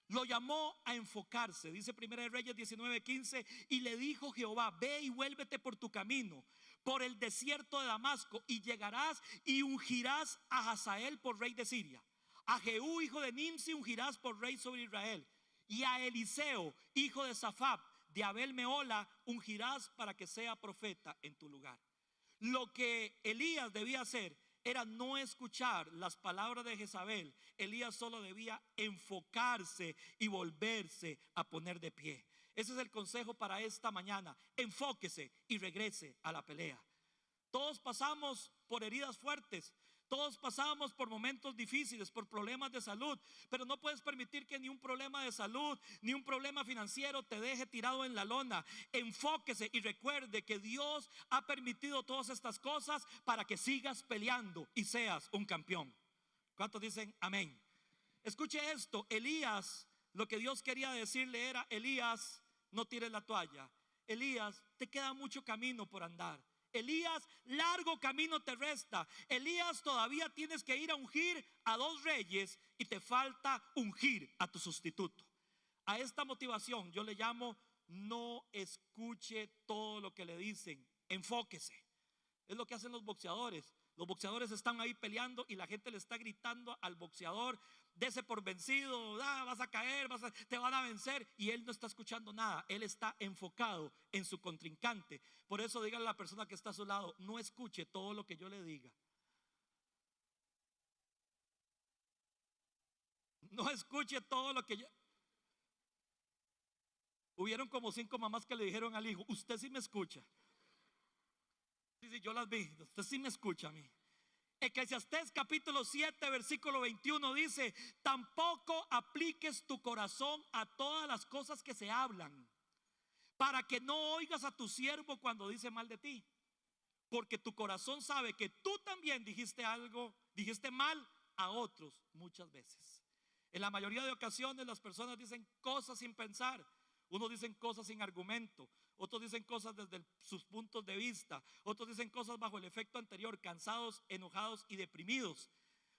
Speaker 1: Lo llamó a enfocarse. Dice 1 Reyes 19:15: y le dijo Jehová: ve y vuélvete por tu camino, por el desierto de Damasco, y llegarás y ungirás a Hazael por rey de Siria. A Jehú hijo de Nimsi ungirás por rey sobre Israel. Y a Eliseo hijo de Safat de Abel Meola ungirás para que sea profeta en tu lugar. Lo que Elías debía hacer era no escuchar las palabras de Jezabel. Elías solo debía enfocarse y volverse a poner de pie. Ese es el consejo para esta mañana: enfóquese y regrese a la pelea. Todos pasamos por heridas fuertes, todos pasamos por momentos difíciles, por problemas de salud, pero no puedes permitir que ni un problema de salud, ni un problema financiero te deje tirado en la lona. Enfóquese y recuerde que Dios ha permitido todas estas cosas para que sigas peleando y seas un campeón. ¿Cuántos dicen amén? Escuche esto: Elías, lo que Dios quería decirle era: Elías, no tires la toalla. Elías, te queda mucho camino por andar. Elías, largo camino te resta. Elías, todavía tienes que ir a ungir a 2 reyes y te falta ungir a tu sustituto. A esta motivación yo le llamo: no escuche todo lo que le dicen, enfóquese. Es lo que hacen los boxeadores. Los boxeadores están ahí peleando y la gente le está gritando al boxeador: dese por vencido, vas a caer, te van a vencer. Y él no está escuchando nada, él está enfocado en su contrincante. Por eso dígale a la persona que está a su lado: no escuche todo lo que yo le diga. No escuche todo lo que yo... Hubieron como 5 mamás que le dijeron al hijo: usted sí me escucha. Sí, yo las vi. Usted sí me escucha a mí. Eclesiastés capítulo 7 versículo 21 dice: tampoco apliques tu corazón a todas las cosas que se hablan, para que no oigas a tu siervo cuando dice mal de ti, porque tu corazón sabe que tú también dijiste mal a otros muchas veces. En la mayoría de ocasiones las personas dicen cosas sin pensar. Unos dicen cosas sin argumento, otros dicen cosas desde sus puntos de vista, otros dicen cosas bajo el efecto anterior, cansados, enojados y deprimidos.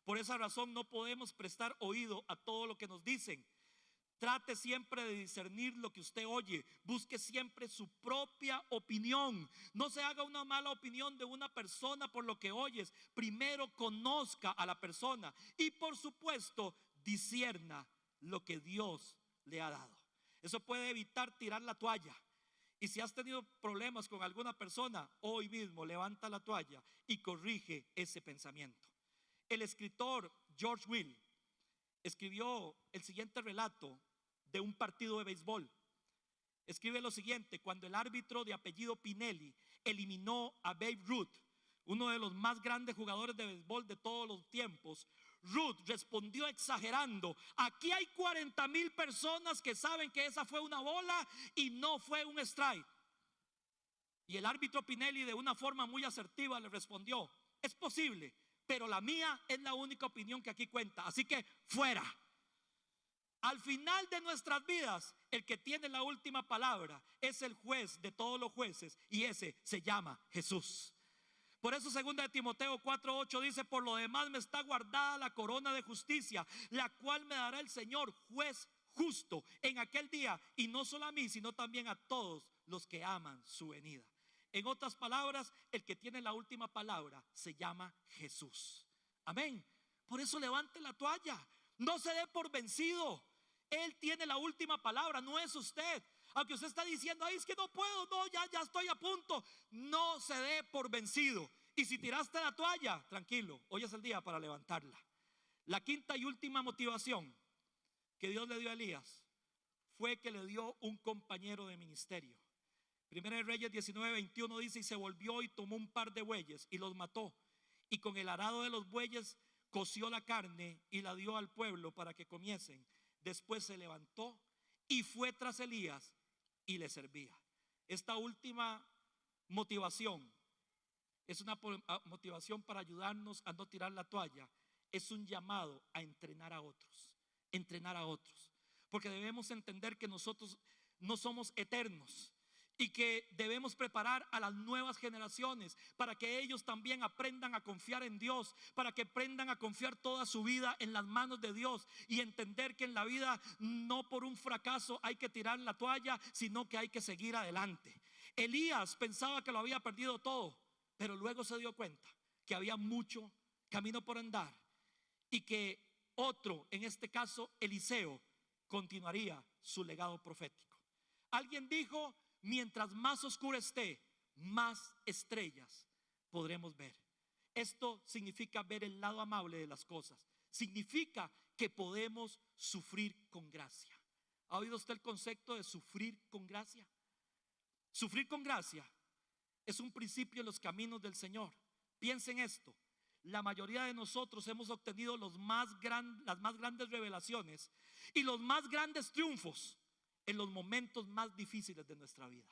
Speaker 1: Por esa razón no podemos prestar oído a todo lo que nos dicen. Trate siempre de discernir lo que usted oye. Busque siempre su propia opinión. No se haga una mala opinión de una persona por lo que oyes. Primero conozca a la persona y, por supuesto, discierna lo que Dios le ha dado. Eso puede evitar tirar la toalla. Y si has tenido problemas con alguna persona, hoy mismo levanta la toalla y corrige ese pensamiento. El escritor George Will escribió el siguiente relato de un partido de béisbol. Escribe lo siguiente: cuando el árbitro de apellido Pinelli eliminó a Babe Ruth, uno de los más grandes jugadores de béisbol de todos los tiempos, Ruth respondió exagerando: aquí hay 40,000 personas que saben que esa fue una bola y no fue un strike. Y el árbitro Pinelli, de una forma muy asertiva, le respondió: es posible, pero la mía es la única opinión que aquí cuenta, así que fuera. Al final de nuestras vidas, el que tiene la última palabra es el juez de todos los jueces, y ese se llama Jesús. Por eso 2 de Timoteo 4:8 dice: por lo demás me está guardada la corona de justicia, la cual me dará el Señor, juez justo, en aquel día, y no solo a mí, sino también a todos los que aman su venida. En otras palabras, el que tiene la última palabra se llama Jesús. Amén. Por eso levante la toalla, no se dé por vencido. Él tiene la última palabra, no es usted. Aunque usted está diciendo, ay, es que no puedo, no, ya estoy a punto. No se dé por vencido. Y si tiraste la toalla, tranquilo, hoy es el día para levantarla. La quinta y última motivación que Dios le dio a Elías fue que le dio un compañero de ministerio. Primera de Reyes 19:21 dice: y se volvió y tomó un par de bueyes y los mató, y con el arado de los bueyes coció la carne y la dio al pueblo para que comiesen. Después se levantó y fue tras Elías y le servía. Esta última motivación es una motivación para ayudarnos a no tirar la toalla. Es un llamado a entrenar a otros. Entrenar a otros. Porque debemos entender que nosotros no somos eternos y que debemos preparar a las nuevas generaciones para que ellos también aprendan a confiar en Dios, para que aprendan a confiar toda su vida en las manos de Dios y entender que en la vida no por un fracaso hay que tirar la toalla, sino que hay que seguir adelante. Elías pensaba que lo había perdido todo, pero luego se dio cuenta que había mucho camino por andar y que otro, en este caso Eliseo, continuaría su legado profético. Alguien dijo: mientras más oscuro esté, más estrellas podremos ver. Esto significa ver el lado amable de las cosas. Significa que podemos sufrir con gracia. ¿Ha oído usted el concepto de sufrir con gracia? Sufrir con gracia es un principio en los caminos del Señor. Piensen esto: la mayoría de nosotros hemos obtenido las más grandes revelaciones y los más grandes triunfos en los momentos más difíciles de nuestra vida.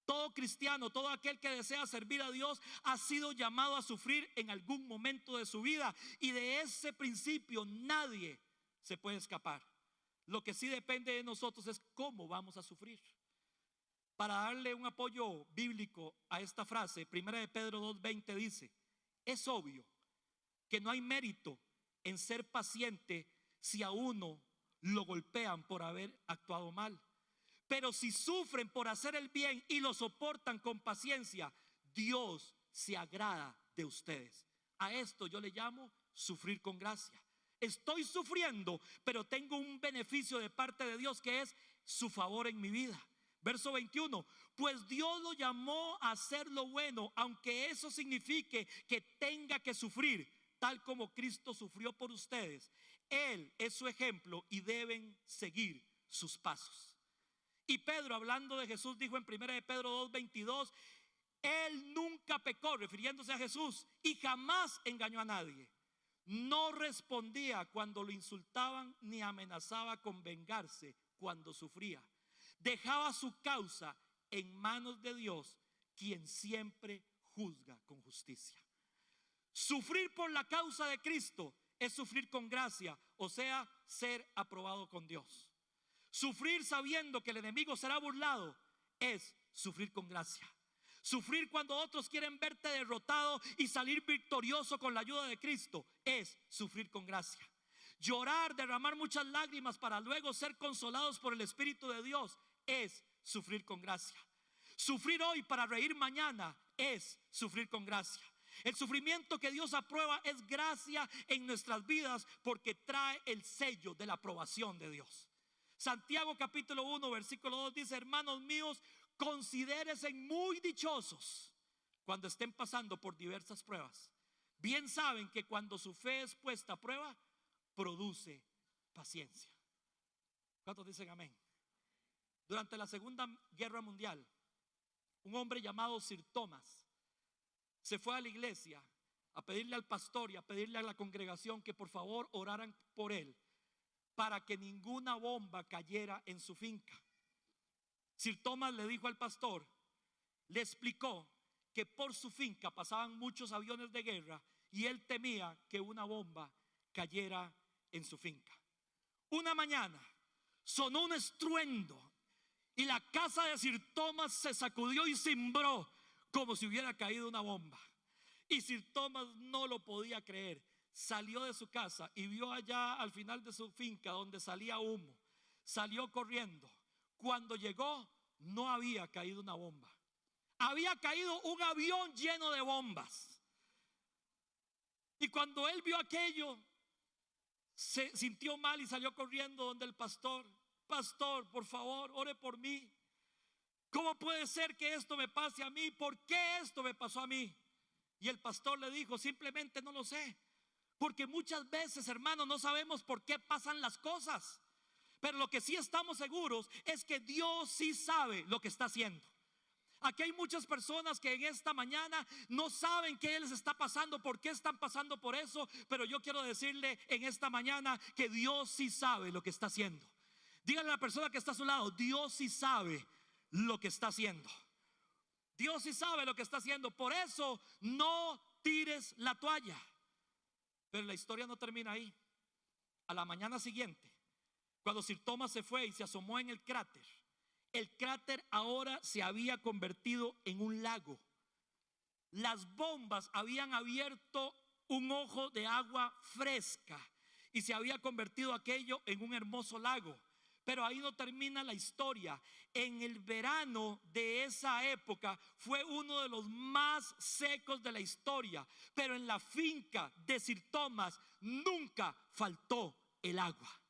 Speaker 1: Todo cristiano, todo aquel que desea servir a Dios ha sido llamado a sufrir en algún momento de su vida, y de ese principio nadie se puede escapar. Lo que sí depende de nosotros es cómo vamos a sufrir. Para darle un apoyo bíblico a esta frase, 1 de Pedro 2:20 dice: es obvio que no hay mérito en ser paciente si a uno lo golpean por haber actuado mal. Pero si sufren por hacer el bien y lo soportan con paciencia, Dios se agrada de ustedes. A esto yo le llamo sufrir con gracia. Estoy sufriendo, pero tengo un beneficio de parte de Dios, que es su favor en mi vida. Verso 21: pues Dios lo llamó a hacer lo bueno, aunque eso signifique que tenga que sufrir, tal como Cristo sufrió por ustedes. Él es su ejemplo y deben seguir sus pasos. Y Pedro, hablando de Jesús, dijo en 1 de Pedro 2:22: Él nunca pecó, refiriéndose a Jesús, y jamás engañó a nadie. No respondía cuando lo insultaban, ni amenazaba con vengarse cuando sufría. Dejaba su causa en manos de Dios, quien siempre juzga con justicia. Sufrir por la causa de Cristo es sufrir con gracia, o sea, ser aprobado con Dios. Sufrir sabiendo que el enemigo será burlado es sufrir con gracia. Sufrir cuando otros quieren verte derrotado y salir victorioso con la ayuda de Cristo es sufrir con gracia. Llorar, derramar muchas lágrimas para luego ser consolados por el Espíritu de Dios es sufrir con gracia. Sufrir hoy para reír mañana es sufrir con gracia. El sufrimiento que Dios aprueba es gracia en nuestras vidas, porque trae el sello de la aprobación de Dios. Santiago capítulo 1 versículo 2 dice: hermanos míos, considérense muy dichosos cuando estén pasando por diversas pruebas. Bien saben que cuando su fe es puesta a prueba, produce paciencia. ¿Cuántos dicen amén? Durante la Segunda Guerra Mundial, un hombre llamado Sir Thomas se fue a la iglesia a pedirle al pastor y a pedirle a la congregación que por favor oraran por él, para que ninguna bomba cayera en su finca. Sir Thomas le dijo al pastor, le explicó que por su finca pasaban muchos aviones de guerra y él temía que una bomba cayera en su finca. Una mañana sonó un estruendo y la casa de Sir Thomas se sacudió y cimbró como si hubiera caído una bomba. Y Sir Thomas no lo podía creer. Salió de su casa y vio allá al final de su finca donde salía humo. Salió corriendo. Cuando llegó, no había caído una bomba. Había caído un avión lleno de bombas. Y cuando él vio aquello, se sintió mal y salió corriendo donde el pastor. Pastor, por favor, ore por mí. ¿Cómo puede ser que esto me pase a mí? ¿Por qué esto me pasó a mí? Y el pastor le dijo, simplemente no lo sé. Porque muchas veces, hermanos, no sabemos por qué pasan las cosas. Pero lo que sí estamos seguros es que Dios sí sabe lo que está haciendo. Aquí hay muchas personas que en esta mañana no saben qué les está pasando, por qué están pasando por eso. Pero yo quiero decirle en esta mañana que Dios sí sabe lo que está haciendo. Dígale a la persona que está a su lado, Dios sí sabe lo que está haciendo. Dios sí sabe lo que está haciendo. Por eso no tires la toalla. Pero la historia no termina ahí. A la mañana siguiente, cuando Sir Thomas se fue y se asomó en el cráter ahora se había convertido en un lago. Las bombas habían abierto un ojo de agua fresca y se había convertido aquello en un hermoso lago. Pero ahí no termina la historia. En el verano de esa época fue uno de los más secos de la historia. Pero en la finca de Sir Thomas nunca faltó el agua.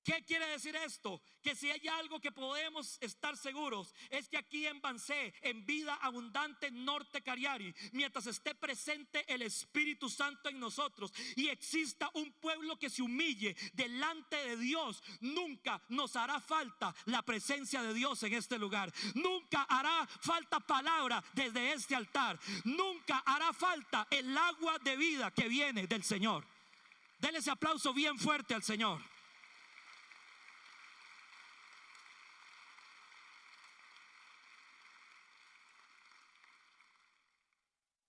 Speaker 1: ¿Qué quiere decir esto? Que si hay algo que podemos estar seguros es que aquí en Bancé, en Vida Abundante Norte Cariari, mientras esté presente el Espíritu Santo en nosotros y exista un pueblo que se humille delante de Dios, nunca nos hará falta la presencia de Dios en este lugar. Nunca hará falta palabra desde este altar. Nunca hará falta el agua de vida que viene del Señor. Denle ese aplauso bien fuerte al Señor.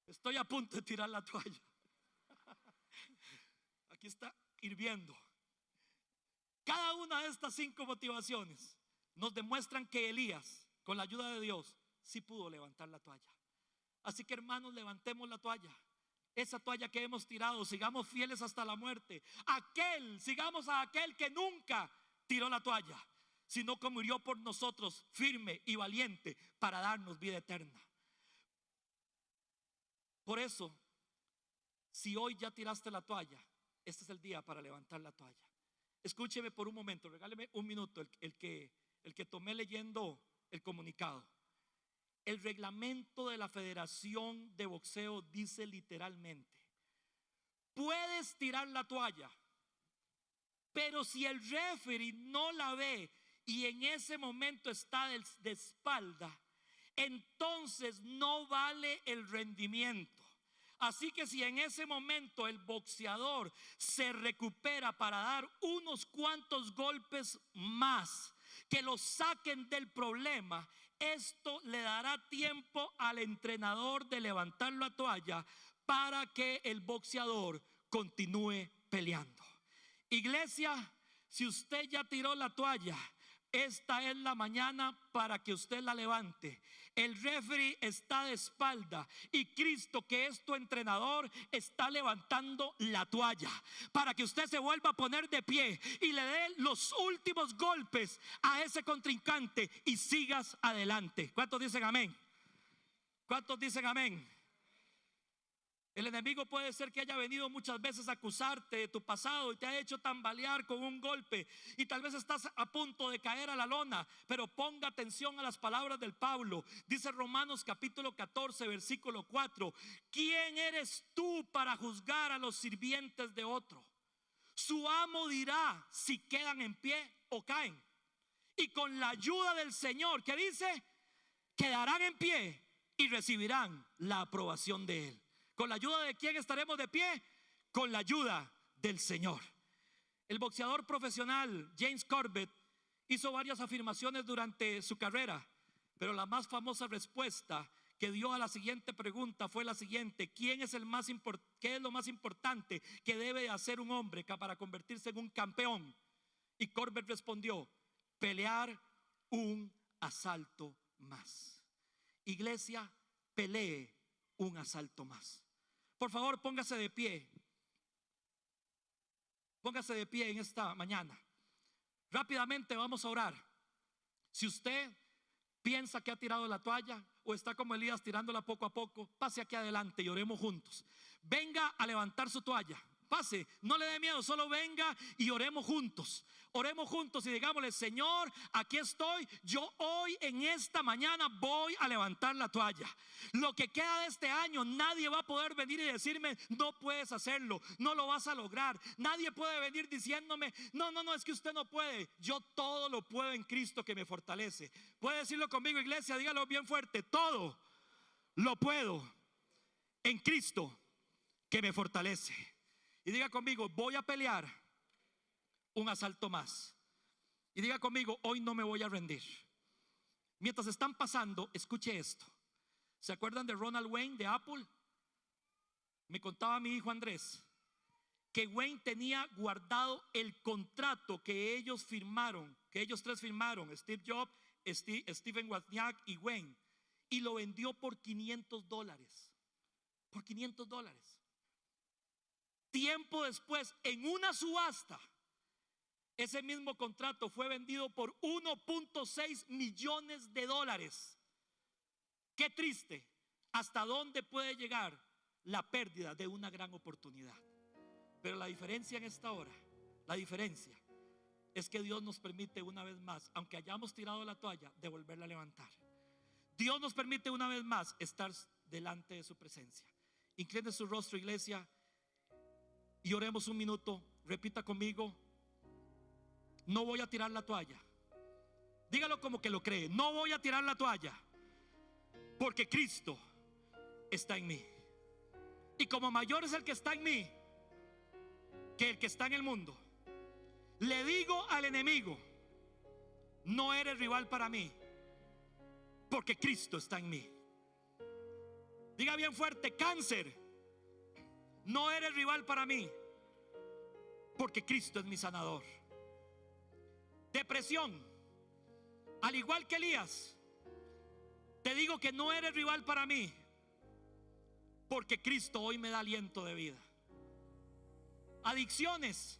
Speaker 1: Estoy a punto de tirar la toalla. Aquí está hirviendo. Cada una de estas 5 motivaciones nos demuestran que Elías, con la ayuda de Dios, sí pudo levantar la toalla. Así que, hermanos, levantemos la toalla. Esa toalla que hemos tirado, sigamos fieles hasta la muerte. Sigamos a aquel que nunca tiró la toalla, sino que murió por nosotros firme y valiente para darnos vida eterna. Por eso, si hoy ya tiraste la toalla, este es el día para levantar la toalla. Escúcheme por un momento, regáleme un minuto el que tomé leyendo el comunicado. El reglamento de la Federación de Boxeo dice literalmente: puedes tirar la toalla, pero si el referee no la ve y en ese momento está de espalda, entonces no vale el rendimiento. Así que si en ese momento el boxeador se recupera para dar unos cuantos golpes más que lo saquen del problema, esto le dará tiempo al entrenador de levantar la toalla para que el boxeador continúe peleando. Iglesia, si usted ya tiró la toalla, esta es la mañana para que usted la levante. El referee está de espalda y Cristo, que es tu entrenador, está levantando la toalla para que usted se vuelva a poner de pie y le dé los últimos golpes a ese contrincante y sigas adelante. ¿Cuántos dicen amén? ¿Cuántos dicen amén? El enemigo puede ser que haya venido muchas veces a acusarte de tu pasado y te ha hecho tambalear con un golpe y tal vez estás a punto de caer a la lona, pero ponga atención a las palabras del Pablo. Dice Romanos capítulo 14 versículo 4: ¿quién eres tú para juzgar a los sirvientes de otro? Su amo dirá si quedan en pie o caen, y con la ayuda del Señor, ¿qué dice? Quedarán en pie y recibirán la aprobación de Él. ¿Con la ayuda de quién estaremos de pie? Con la ayuda del Señor. El boxeador profesional James Corbett hizo varias afirmaciones durante su carrera, pero la más famosa respuesta que dio a la siguiente pregunta fue la siguiente: ¿qué es lo más importante que debe hacer un hombre para convertirse en un campeón? Y Corbett respondió: pelear un asalto más. Iglesia, pelee un asalto más. Por favor, póngase de pie. Póngase de pie en esta mañana. Rápidamente vamos a orar. Si usted piensa que ha tirado la toalla o está como Elías tirándola poco a poco, pase aquí adelante y oremos juntos. Venga a levantar su toalla. pase, no le dé miedo, solo venga y oremos juntos. Oremos juntos y digámosle: Señor, aquí estoy, yo hoy en esta mañana voy a levantar la toalla. Lo que queda de este año, nadie va a poder venir y decirme: no puedes hacerlo, no lo vas a lograr. Nadie puede venir diciéndome: no, es que usted no puede. Yo todo lo puedo en Cristo que me fortalece. Puede decirlo conmigo, iglesia, dígalo bien fuerte: todo lo puedo en Cristo que me fortalece. Y diga conmigo: voy a pelear un asalto más. Y diga conmigo: hoy no me voy a rendir. Mientras están pasando, escuche esto. ¿Se acuerdan de Ronald Wayne de Apple? Me contaba mi hijo Andrés que Wayne tenía guardado el contrato que ellos firmaron, que ellos tres firmaron, Steve Jobs, Stephen Wozniak y Wayne, y lo vendió por $500. Por $500. Tiempo después, en una subasta, ese mismo contrato fue vendido por $1.6 millones. Qué triste. ¿Hasta dónde puede llegar la pérdida de una gran oportunidad? Pero la diferencia en esta hora, la diferencia es que Dios nos permite una vez más, aunque hayamos tirado la toalla, de volverla a levantar. Dios nos permite una vez más estar delante de su presencia. Incline su rostro, iglesia, y oremos un minuto. Repita conmigo: no voy a tirar la toalla. Dígalo como que lo cree: no voy a tirar la toalla, porque Cristo está en mí. Y como mayor es el que está en mí que el que está en el mundo, le digo al enemigo: no eres rival para mí, porque Cristo está en mí. Diga bien fuerte: cáncer, no eres rival para mí, porque Cristo es mi sanador. Depresión, al igual que Elías, te digo que no eres rival para mí, porque Cristo hoy me da aliento de vida. Adicciones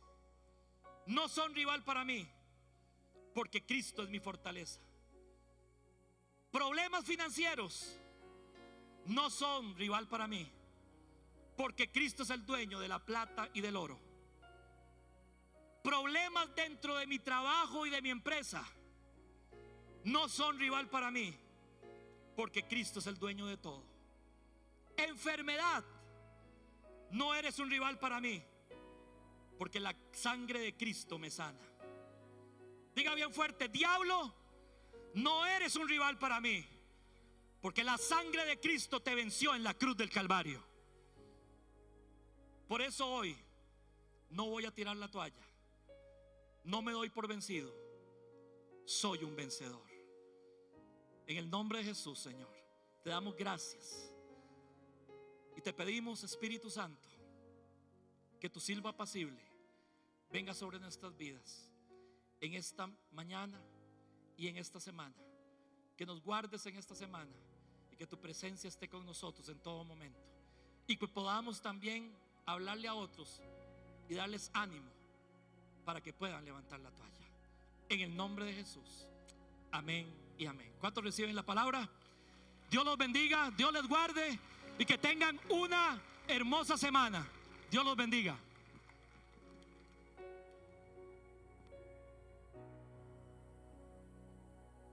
Speaker 1: no son rival para mí, porque Cristo es mi fortaleza. Problemas financieros no son rival para mí, porque Cristo es el dueño de la plata y del oro. Problemas dentro de mi trabajo y de mi empresa no son rival para mí, porque Cristo es el dueño de todo. Enfermedad, no eres un rival para mí, porque la sangre de Cristo me sana. Diga bien fuerte: diablo, no eres un rival para mí, porque la sangre de Cristo te venció en la cruz del Calvario. Por eso hoy no voy a tirar la toalla. No me doy por vencido. Soy un vencedor. En el nombre de Jesús, Señor, te damos gracias. Y te pedimos, Espíritu Santo, que tu silba apacible venga sobre nuestras vidas en esta mañana y en esta semana. Que nos guardes en esta semana y que tu presencia esté con nosotros en todo momento. Y que podamos también hablarle a otros y darles ánimo para que puedan levantar la toalla. En el nombre de Jesús. Amén y amén. ¿Cuántos reciben la palabra? Dios los bendiga, Dios les guarde y que tengan una hermosa semana. Dios los bendiga.